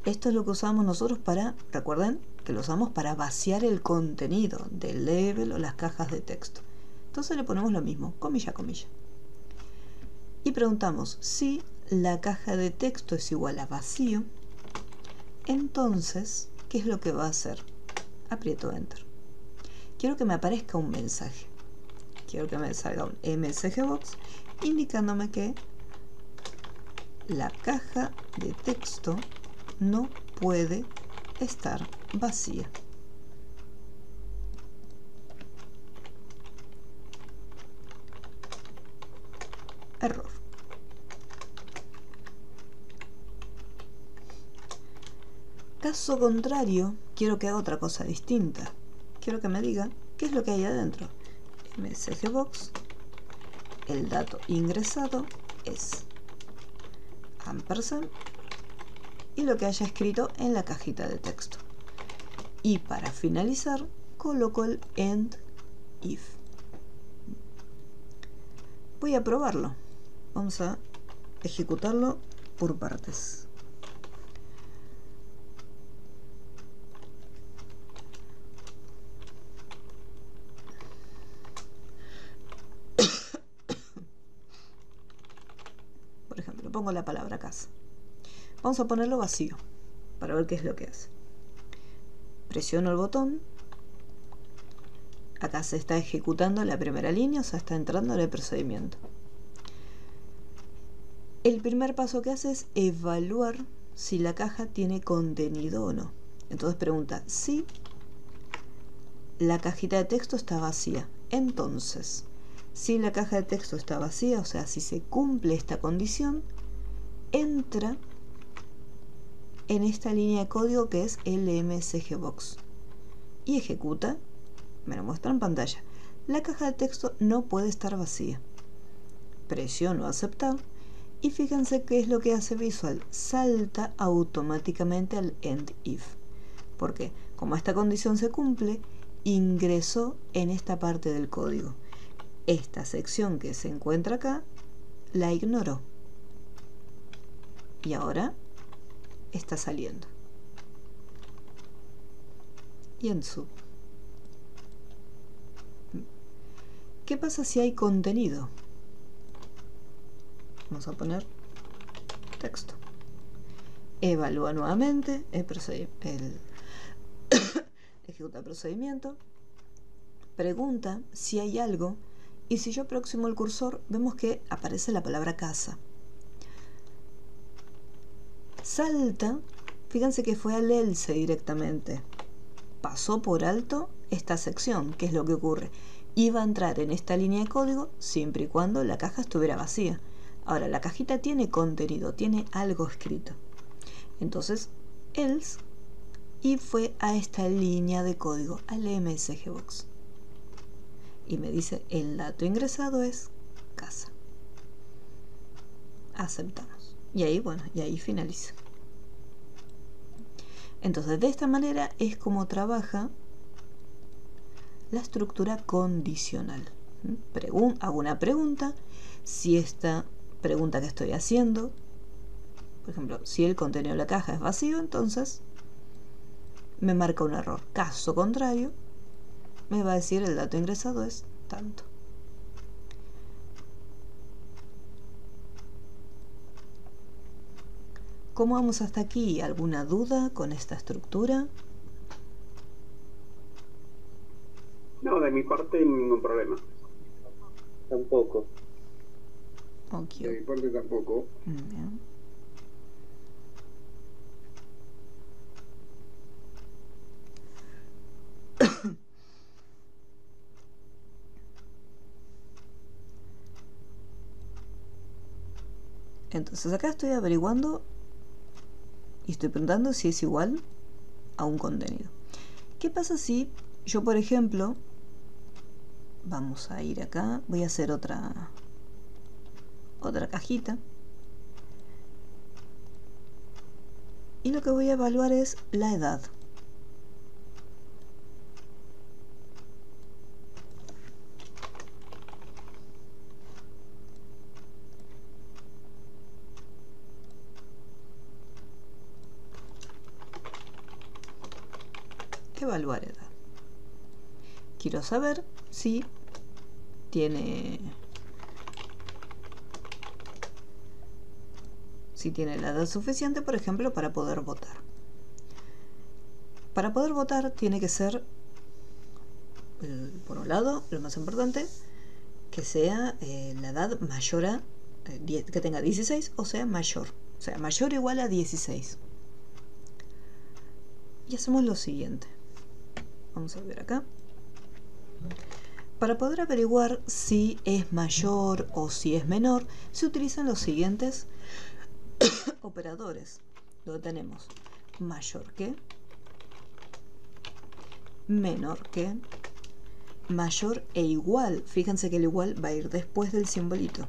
Esto es lo que usamos nosotros para, recuerden que lo usamos para vaciar el contenido del label o las cajas de texto. Entonces le ponemos lo mismo, comilla, comilla. Y preguntamos si la caja de texto es igual a vacío. Entonces, ¿qué es lo que va a hacer? Aprieto Enter. Quiero que me aparezca un mensaje. Quiero que me salga un msgbox indicándome que la caja de texto no puede estar vacía. Error. Caso contrario, quiero que haga otra cosa distinta. Quiero que me diga qué es lo que hay adentro. msgbox, el dato ingresado es ampersand y lo que haya escrito en la cajita de texto. Y para finalizar, coloco el end if. Voy a probarlo. Vamos a ejecutarlo por partes. Por ejemplo, pongo la palabra casa. Vamos a ponerlo vacío para ver qué es lo que hace. Presiono el botón. Acá se está ejecutando la primera línea, o sea, está entrando en el procedimiento. El primer paso que hace es evaluar si la caja tiene contenido o no. Entonces pregunta si la cajita de texto está vacía. Entonces, si la caja de texto está vacía, o sea, si se cumple esta condición, entra en esta línea de código que es lmsgbox y ejecuta. Me lo muestra en pantalla. La caja de texto no puede estar vacía. Presiono aceptar y fíjense qué es lo que hace Visual. Salta automáticamente al end if. Porque como esta condición se cumple, ingresó en esta parte del código. Esta sección que se encuentra acá la ignoró. Y ahora está saliendo. Y en sub. ¿Qué pasa si hay contenido? Vamos a poner texto. Evalúa nuevamente el ejecuta el procedimiento. Pregunta si hay algo. Y si yo aproximo el cursor, vemos que aparece la palabra casa. Salta. Fíjense que fue al else directamente. Pasó por alto esta sección. ¿Qué es lo que ocurre? Iba a entrar en esta línea de código siempre y cuando la caja estuviera vacía. Ahora, la cajita tiene contenido, tiene algo escrito. Entonces, else, y fue a esta línea de código, al msgbox. Y me dice, el dato ingresado es casa. Aceptamos. Y ahí, bueno, y ahí finaliza. Entonces, de esta manera es como trabaja la estructura condicional. Hago una pregunta. Si esta pregunta que estoy haciendo, por ejemplo, si el contenido de la caja es vacío, entonces me marca un error. Caso contrario, me va a decir el dato ingresado es tanto. ¿Cómo vamos hasta aquí? ¿Alguna duda con esta estructura? No, de mi parte ningún problema. Tampoco. Ok. De mi parte tampoco. Bien. Entonces acá estoy averiguando y estoy preguntando si es igual a un contenido. ¿Qué pasa si yo, por ejemplo, vamos a ir acá, voy a hacer otra cajita, y lo que voy a evaluar es la edad? Evaluar edad. Quiero saber si tiene la edad suficiente, por ejemplo, para poder votar. Para poder votar tiene que ser, por un lado, lo más importante, que sea la edad mayor a, que tenga 16, o sea, mayor o igual a 16. Y hacemos lo siguiente. Vamos a ver acá. Para poder averiguar si es mayor o si es menor, se utilizan los siguientes operadores. Lo tenemos mayor que, menor que, mayor e igual. Fíjense que el igual va a ir después del simbolito.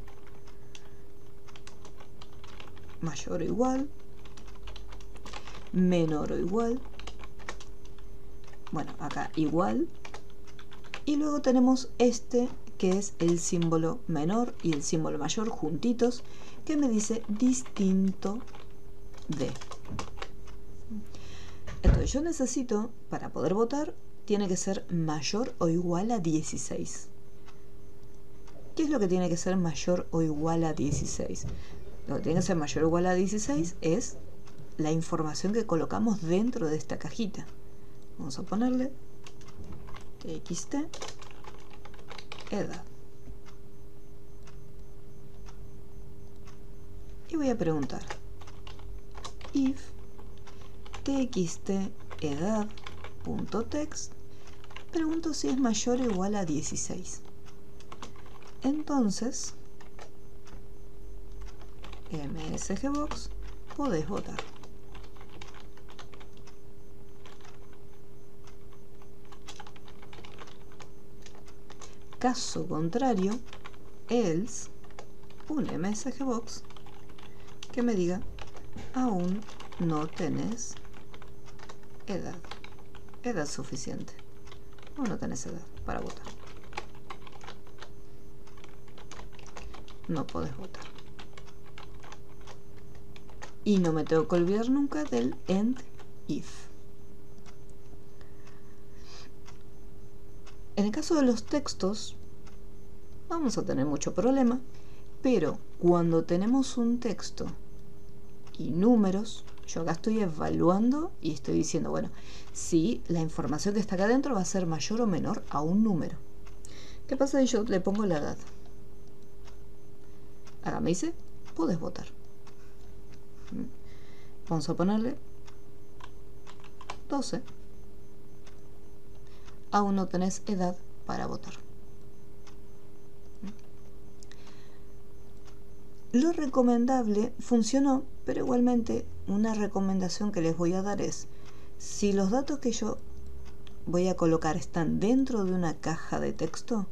Mayor o igual, menor o igual, bueno, acá igual, y luego tenemos este que es el símbolo menor y el símbolo mayor juntitos, que me dice distinto de. Entonces yo necesito, para poder votar, tiene que ser mayor o igual a 16. ¿Qué es lo que tiene que ser mayor o igual a 16? Lo que tiene que ser mayor o igual a 16 es la información que colocamos dentro de esta cajita. Vamos a ponerle txt edad. Y voy a preguntar if txt edad.text, pregunto si es mayor o igual a 16. Entonces, MSGbox, podés votar. Caso contrario, else, un MSGbox que me diga aún no tenés edad suficiente, o no tenés edad para votar, no podés votar. Y no me tengo que olvidar nunca del end if. En el caso de los textos vamos a tener mucho problema, pero cuando tenemos un texto y números, yo acá estoy evaluando y estoy diciendo, bueno, si la información que está acá adentro va a ser mayor o menor a un número. ¿Qué pasa si yo le pongo la edad? Acá me dice, podés votar. Vamos a ponerle 12. Aún no tenés edad para votar. Lo recomendable funcionó, pero igualmente una recomendación que les voy a dar es, si los datos que yo voy a colocar están dentro de una caja de texto,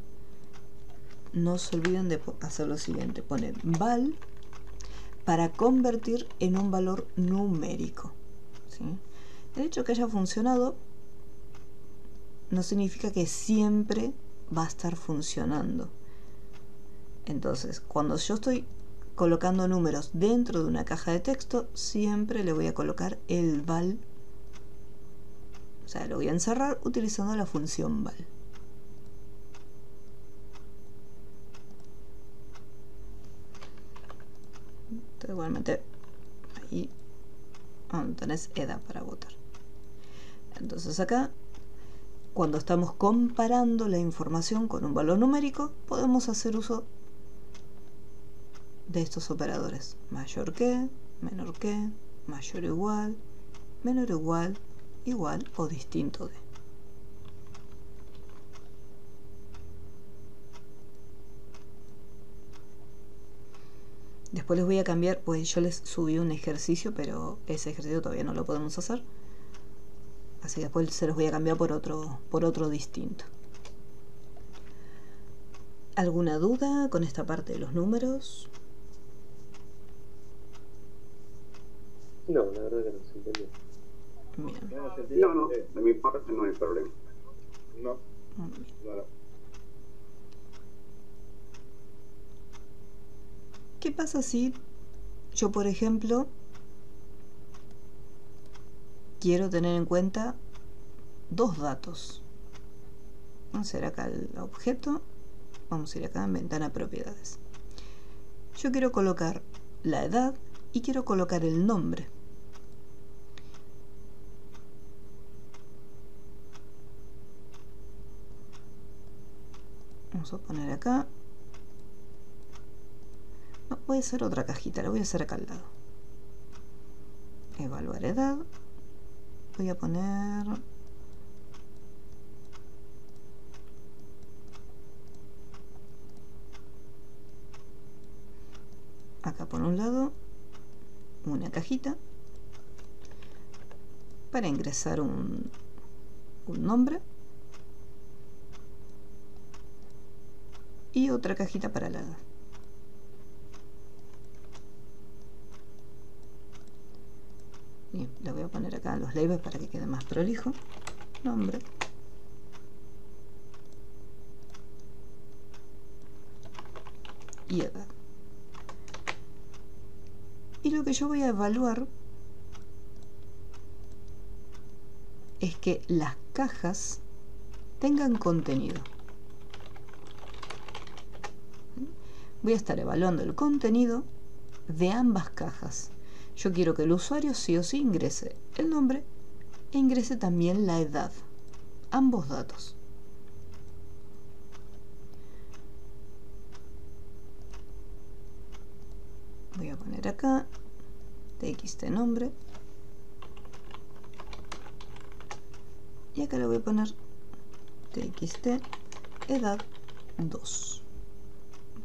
no se olviden de hacer lo siguiente, poner val para convertir en un valor numérico, ¿sí? El hecho de que haya funcionado no significa que siempre va a estar funcionando. Entonces, cuando yo estoy colocando números dentro de una caja de texto, siempre le voy a colocar el val, o sea, lo voy a encerrar utilizando la función val. Entonces, igualmente ahí tenés edad para votar. Entonces acá, cuando estamos comparando la información con un valor numérico, podemos hacer uso de estos operadores: mayor que, menor que, mayor o igual, menor o igual, igual o distinto de. Después les voy a cambiar, pues yo les subí un ejercicio, pero ese ejercicio todavía no lo podemos hacer. Así que después se los voy a cambiar por otro distinto. ¿Alguna duda con esta parte de los números? No, la verdad que no se entendió. Bien. No, de mi parte no hay problema. No. ¿Qué pasa si yo, por ejemplo, quiero tener en cuenta dos datos? Vamos a ir acá al objeto, vamos a ir acá en ventana propiedades. Yo quiero colocar la edad y quiero colocar el nombre. Vamos a poner acá. No, voy a hacer otra cajita, la voy a hacer acá al lado. Evaluar edad. Voy a poner... acá por un lado, una cajita para ingresar un nombre y otra cajita para la edad. Bien, le voy a poner acá los labels para que quede más prolijo. Nombre. Y edad. Y lo que yo voy a evaluar es que las cajas tengan contenido. Voy a estar evaluando el contenido de ambas cajas. Yo quiero que el usuario sí o sí ingrese el nombre e ingrese también la edad. Ambos datos. Voy a poner acá txt nombre y acá le voy a poner txt edad 2,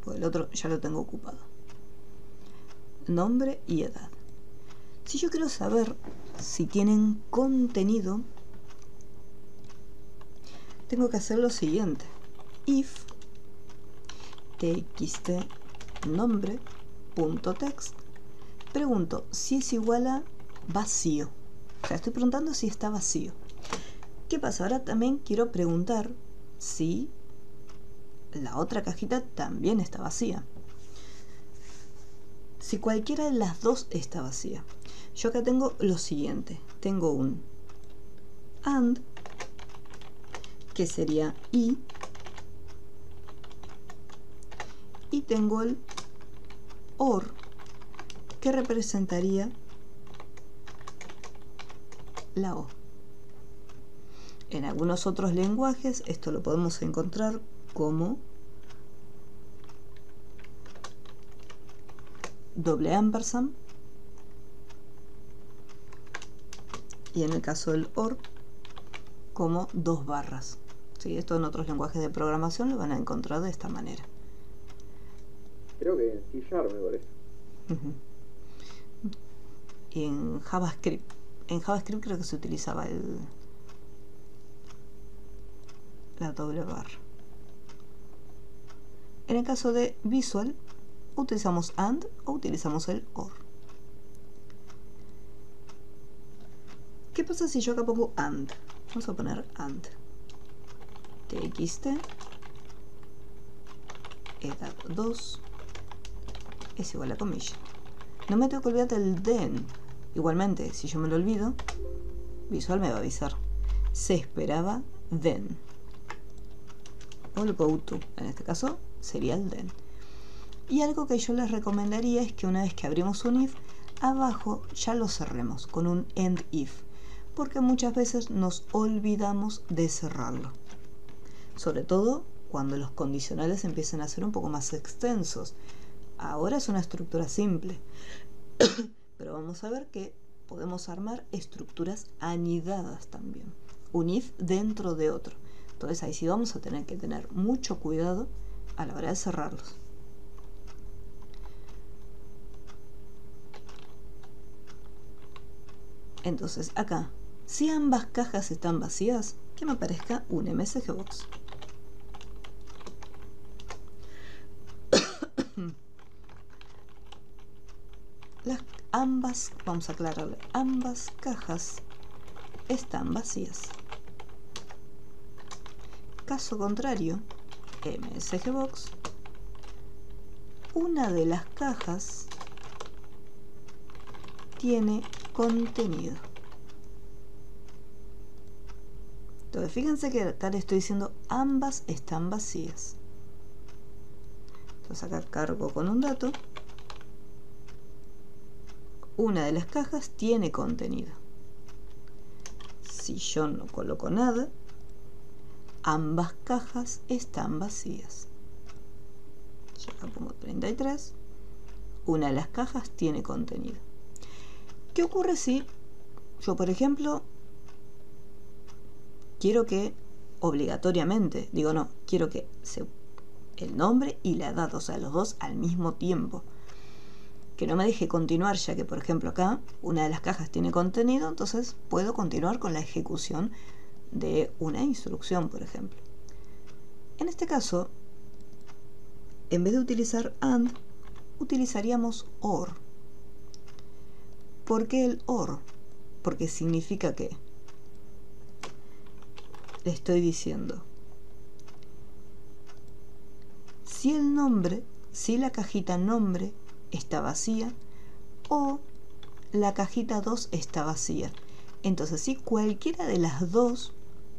pues el otro ya lo tengo ocupado. Nombre y edad. Si yo quiero saber si tienen contenido, tengo que hacer lo siguiente: if txt nombre .text, pregunto si es igual a vacío. O sea, estoy preguntando si está vacío. ¿Qué pasa? Ahora también quiero preguntar si la otra cajita también está vacía. Si cualquiera de las dos está vacía. Yo acá tengo lo siguiente. Tengo un AND, que sería y tengo el OR, que representaría la O. En algunos otros lenguajes esto lo podemos encontrar como doble ampersand, y en el caso del OR como dos barras. ¿Sí? Esto en otros lenguajes de programación lo van a encontrar de esta manera. Creo que en C# me parece. Y en JavaScript. En JavaScript creo que se utilizaba la doble barra. En el caso de Visual, utilizamos AND o utilizamos el OR. ¿Qué pasa si yo acá pongo AND? Vamos a poner AND. txt edad 2 es igual a comilla. No me tengo que olvidar del then. Igualmente, si yo me lo olvido, Visual me va a avisar. Se esperaba then. O el goto, en este caso, sería el then. Y algo que yo les recomendaría es que una vez que abrimos un if, abajo ya lo cerremos con un end if, porque muchas veces nos olvidamos de cerrarlo. Sobre todo cuando los condicionales empiezan a ser un poco más extensos. Ahora es una estructura simple, pero vamos a ver que podemos armar estructuras anidadas también. Un if dentro de otro. Entonces ahí sí vamos a tener que tener mucho cuidado a la hora de cerrarlos. Entonces acá, si ambas cajas están vacías, que me aparezca un MSG Box. Vamos a aclararle, ambas cajas están vacías. Caso contrario, MSG Box, una de las cajas tiene contenido. Entonces fíjense que acá le estoy diciendo ambas están vacías. Entonces acá cargo con un dato. Una de las cajas tiene contenido. Si yo no coloco nada, ambas cajas están vacías. Yo acá pongo 33. Una de las cajas tiene contenido. ¿Qué ocurre si yo, por ejemplo, quiero que obligatoriamente, digo no, quiero que el nombre y la edad, o sea, los dos al mismo tiempo? Que no me deje continuar, ya que, por ejemplo, acá una de las cajas tiene contenido, entonces puedo continuar con la ejecución de una instrucción, por ejemplo. En este caso, en vez de utilizar AND, utilizaríamos OR. ¿Por qué el OR? Porque significa que le estoy diciendo, si el nombre, si la cajita nombre está vacía o la cajita 2 está vacía. Entonces, si cualquiera de las dos,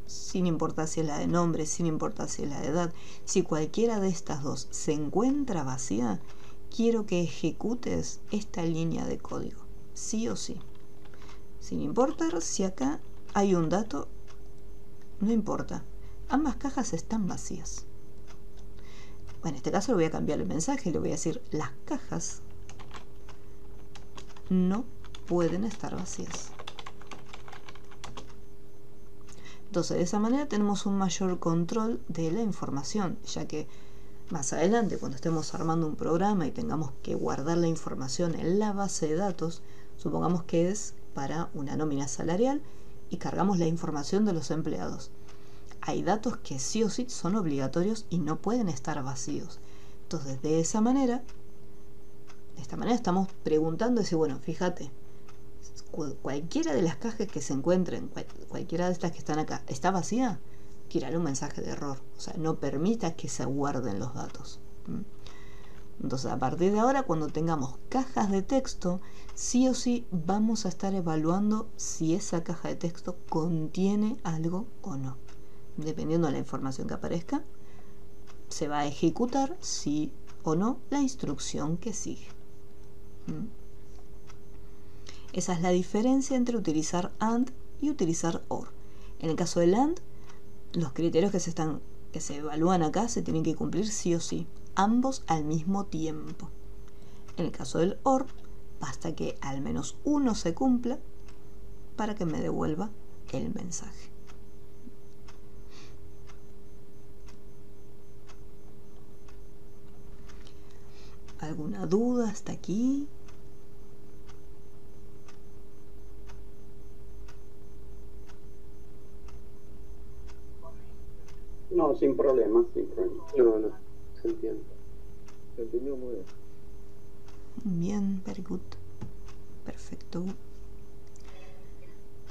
sin importar si es la de nombre, sin importar si es la de edad, si cualquiera de estas dos se encuentra vacía, quiero que ejecutes esta línea de código, sí o sí. Sin importar si acá hay un dato, no importa. Ambas cajas están vacías. Bueno, en este caso le voy a cambiar el mensaje, le voy a decir las cajas no pueden estar vacías. Entonces de esa manera tenemos un mayor control de la información, ya que más adelante cuando estemos armando un programa y tengamos que guardar la información en la base de datos, supongamos que es para una nómina salarial y cargamos la información de los empleados. Hay datos que sí o sí son obligatorios y no pueden estar vacíos. Entonces de esta manera estamos preguntando, si bueno, fíjate, cualquiera de las cajas que se encuentren, cualquiera de estas que están acá, ¿está vacía? Quiere un mensaje de error. O sea, no permita que se guarden los datos. Entonces, a partir de ahora, cuando tengamos cajas de texto, sí o sí vamos a estar evaluando si esa caja de texto contiene algo o no. Dependiendo de la información que aparezca, se va a ejecutar sí o no la instrucción que sigue. Esa es la diferencia entre utilizar AND y utilizar OR. En el caso del AND, los criterios que se evalúan acá se tienen que cumplir sí o sí, ambos al mismo tiempo. En el caso del OR, basta que al menos uno se cumpla para que me devuelva el mensaje. ¿Alguna duda hasta aquí? No, sin problema, sin problema. No, se entiende. Se entendió muy bien. Bien, very good. Perfecto.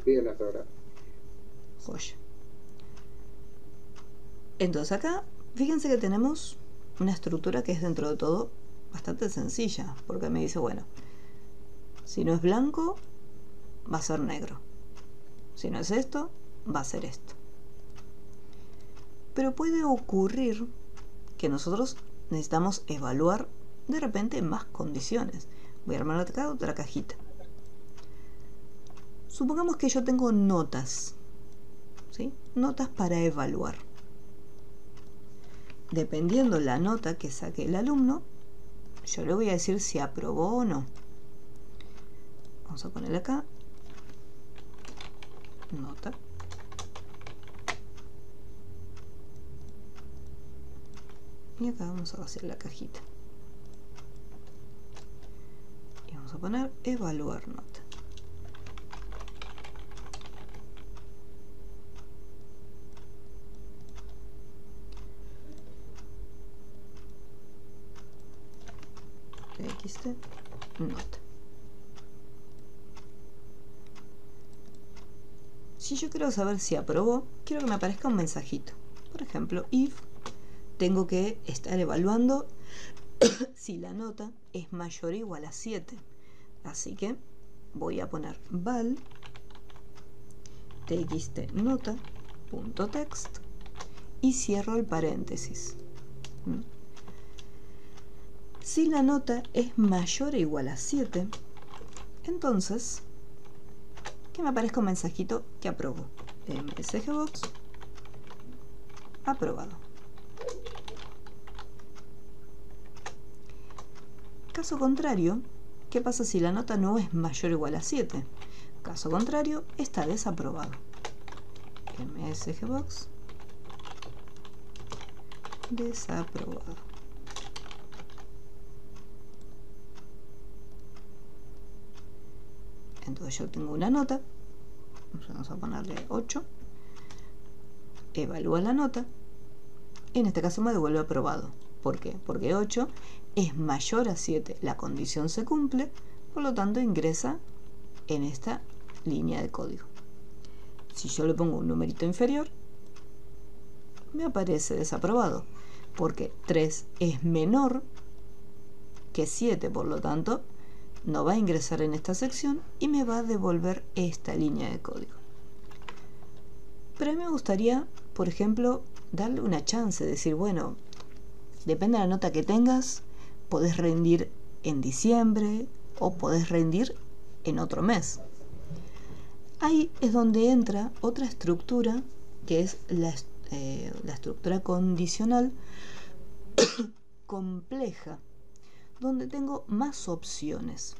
Bien aclarado. Joya. Entonces acá, fíjense que tenemos una estructura que es dentro de todo bastante sencilla, porque me dice, bueno, si no es blanco, va a ser negro. Si no es esto, va a ser esto. Pero puede ocurrir que nosotros necesitamos evaluar de repente más condiciones. Voy a armar acá otra cajita. Supongamos que yo tengo notas, ¿sí? Notas para evaluar. Dependiendo la nota que saque el alumno, yo le voy a decir si aprobó o no. Vamos a poner acá nota. Y acá vamos a hacer la cajita. Y vamos a poner evaluar nota. txt nota. Si yo quiero saber si aprobó, quiero que me aparezca un mensajito. Por ejemplo, if, tengo que estar evaluando si la nota es mayor o igual a 7. Así que voy a poner val txt nota.text y cierro el paréntesis. Si la nota es mayor o igual a 7, entonces que me aparezca un mensajito que aprobó. MSGbox aprobado. Caso contrario, ¿qué pasa si la nota no es mayor o igual a 7? Caso contrario, está desaprobado. MSGbox desaprobado. Entonces yo tengo una nota, vamos a ponerle 8, evalúa la nota, en este caso me devuelve aprobado. ¿Por qué? Porque 8 es mayor a 7, la condición se cumple, por lo tanto ingresa en esta línea de código. Si yo le pongo un numerito inferior, me aparece desaprobado, porque 3 es menor que 7, por lo tanto no va a ingresar en esta sección y me va a devolver esta línea de código. Pero a mí me gustaría, por ejemplo, darle una chance, decir, bueno, depende de la nota que tengas, podés rendir en diciembre o podés rendir en otro mes. Ahí es donde entra otra estructura, que es la estructura condicional compleja, donde tengo más opciones.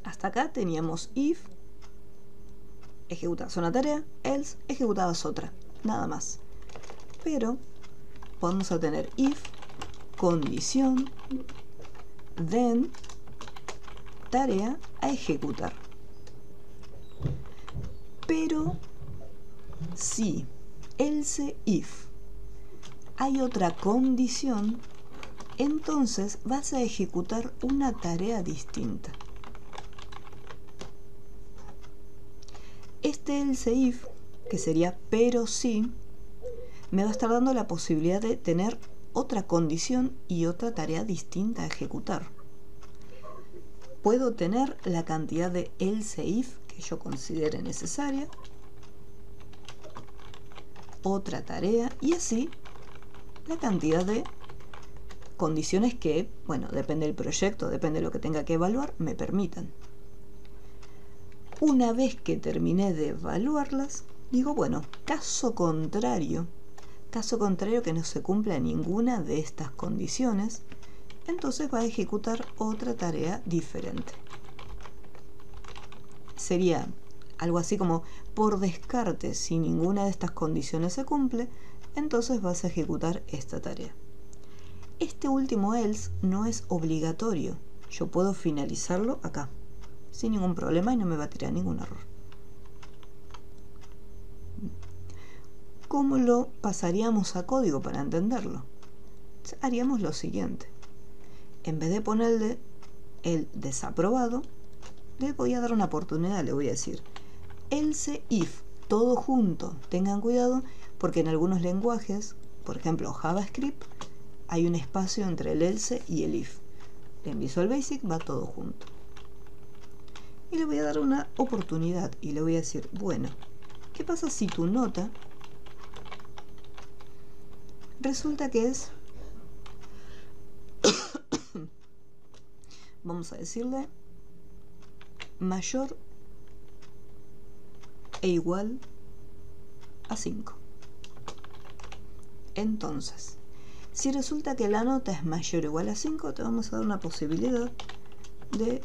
Hasta acá teníamos if, ejecutabas una tarea, else, ejecutabas otra, nada más. Pero vamos a tener if, condición, then, tarea a ejecutar. Pero si else if hay otra condición, entonces vas a ejecutar una tarea distinta. Este else if, que sería pero si, me va a estar dando la posibilidad de tener otra condición y otra tarea distinta a ejecutar. Puedo tener la cantidad de else if que yo considere necesaria, otra tarea y así la cantidad de condiciones que, bueno, depende del proyecto, depende de lo que tenga que evaluar, me permitan. Una vez que terminé de evaluarlas, digo, bueno, caso contrario que no se cumpla ninguna de estas condiciones, entonces va a ejecutar otra tarea diferente. Sería algo así como, por descarte, si ninguna de estas condiciones se cumple, entonces vas a ejecutar esta tarea. Este último else no es obligatorio, yo puedo finalizarlo acá, sin ningún problema y no me va a tirar ningún error. ¿Cómo lo pasaríamos a código para entenderlo? Haríamos lo siguiente. En vez de ponerle el desaprobado, le voy a dar una oportunidad, le voy a decir else if, todo junto. Tengan cuidado porque en algunos lenguajes, por ejemplo JavaScript, hay un espacio entre el else y el if. En Visual Basic va todo junto. Y le voy a dar una oportunidad y le voy a decir, bueno, ¿qué pasa si tu nota resulta que es, vamos a decirle, mayor e igual a 5? Entonces, si resulta que la nota es mayor o igual a 5, te vamos a dar una posibilidad de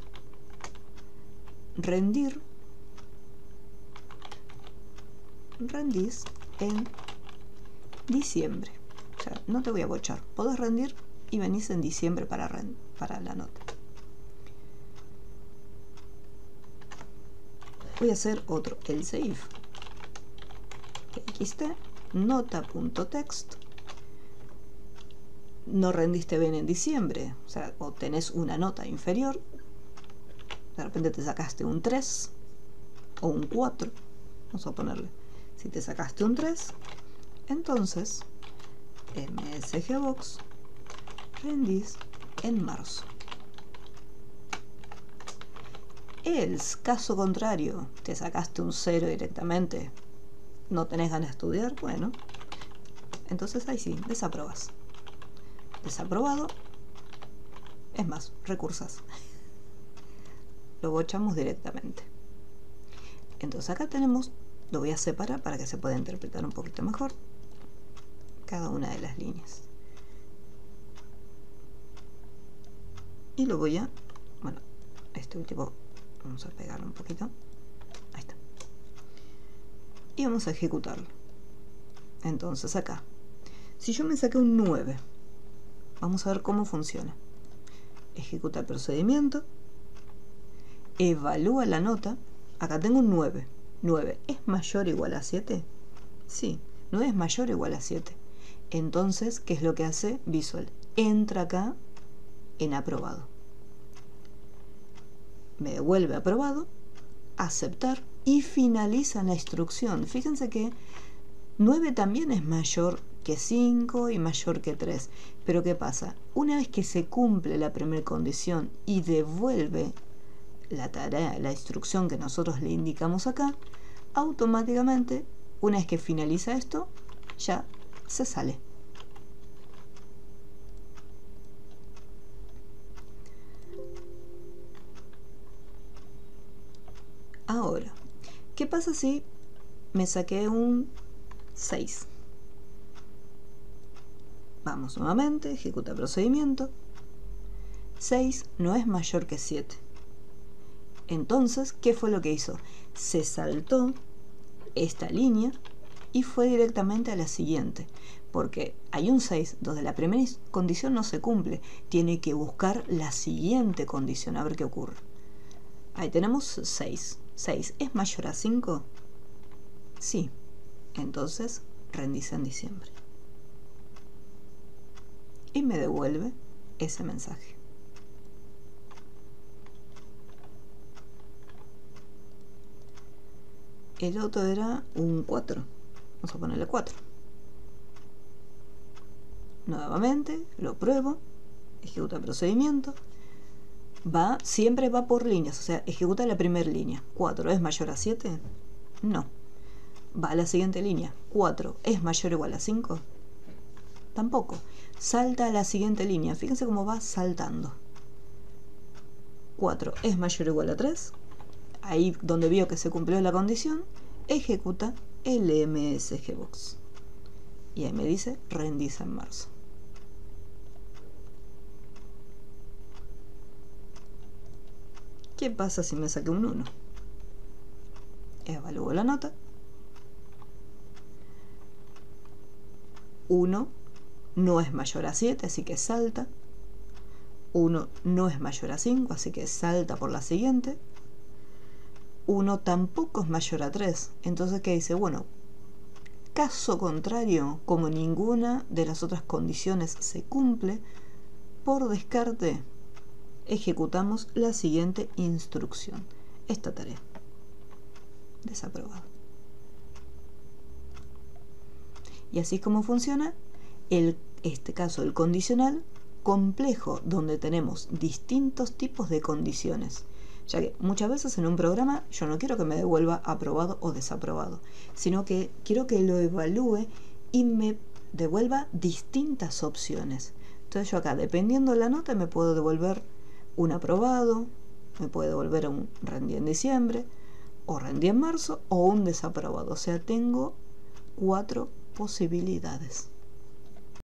rendís en diciembre. O sea, no te voy a bochar, podés rendir y venís en diciembre para la nota. Voy a hacer otro else if txt nota.text no rendiste bien en diciembre, o sea, o tenés una nota inferior, de repente te sacaste un 3 o un 4, vamos a ponerle, si te sacaste un 3, entonces MSGBox rendís en marzo. El caso contrario, te sacaste un 0 directamente, no tenés ganas de estudiar, bueno, entonces ahí sí, desaprobas. Desaprobado, es más, recursas. Lo bochamos directamente. Entonces acá tenemos, lo voy a separar para que se pueda interpretar un poquito mejor cada una de las líneas. Y lo voy a, bueno, este último vamos a pegarlo un poquito. Ahí está. Y vamos a ejecutarlo. Entonces acá, si yo me saqué un 9, vamos a ver cómo funciona. Ejecuta el procedimiento, evalúa la nota. Acá tengo un 9. 9 es mayor o igual a 7. Sí, 9 es mayor o igual a 7. Entonces, ¿qué es lo que hace Visual? Entra acá en aprobado. Me devuelve aprobado, aceptar y finaliza la instrucción. Fíjense que 9 también es mayor que 5 y mayor que 3. Pero ¿qué pasa? Una vez que se cumple la primera condición y devuelve la tarea, la instrucción que nosotros le indicamos acá, automáticamente, una vez que finaliza esto, ya se sale. Ahora, ¿qué pasa si me saqué un 6? Vamos nuevamente, ejecuta procedimiento. 6 no es mayor que 7. Entonces, ¿qué fue lo que hizo? Se saltó esta línea y fue directamente a la siguiente. Porque hay un 6 donde la primera condición no se cumple. Tiene que buscar la siguiente condición, a ver qué ocurre. Ahí tenemos 6. 6 es mayor a 5. Sí. Entonces, rendís en diciembre. Y me devuelve ese mensaje. El otro era un 4. Vamos a ponerle 4. Nuevamente, lo pruebo. Ejecuta el procedimiento. Siempre va por líneas, o sea, ejecuta la primera línea. 4 es mayor a 7. No. Va a la siguiente línea. 4 es mayor o igual a 5. Tampoco. Salta a la siguiente línea. Fíjense cómo va saltando. 4 es mayor o igual a 3. Ahí donde vio que se cumplió la condición, ejecuta el MSGBox. Y ahí me dice, rendís en marzo. ¿Qué pasa si me saqué un 1? Evalúo la nota. 1 no es mayor a 7, así que salta. 1 no es mayor a 5, así que salta por la siguiente. 1 tampoco es mayor a 3, entonces ¿qué dice? Bueno, caso contrario, como ninguna de las otras condiciones se cumple, por descarte, ejecutamos la siguiente instrucción. Esta tarea. Desaprobado. Y así es como funciona este caso, el condicional complejo, donde tenemos distintos tipos de condiciones. Ya que muchas veces en un programa yo no quiero que me devuelva aprobado o desaprobado, sino que quiero que lo evalúe y me devuelva distintas opciones. Entonces yo acá, dependiendo de la nota, me puedo devolver un aprobado, me puede devolver un rendí en diciembre, o rendí en marzo, o un desaprobado. O sea, tengo 4 posibilidades.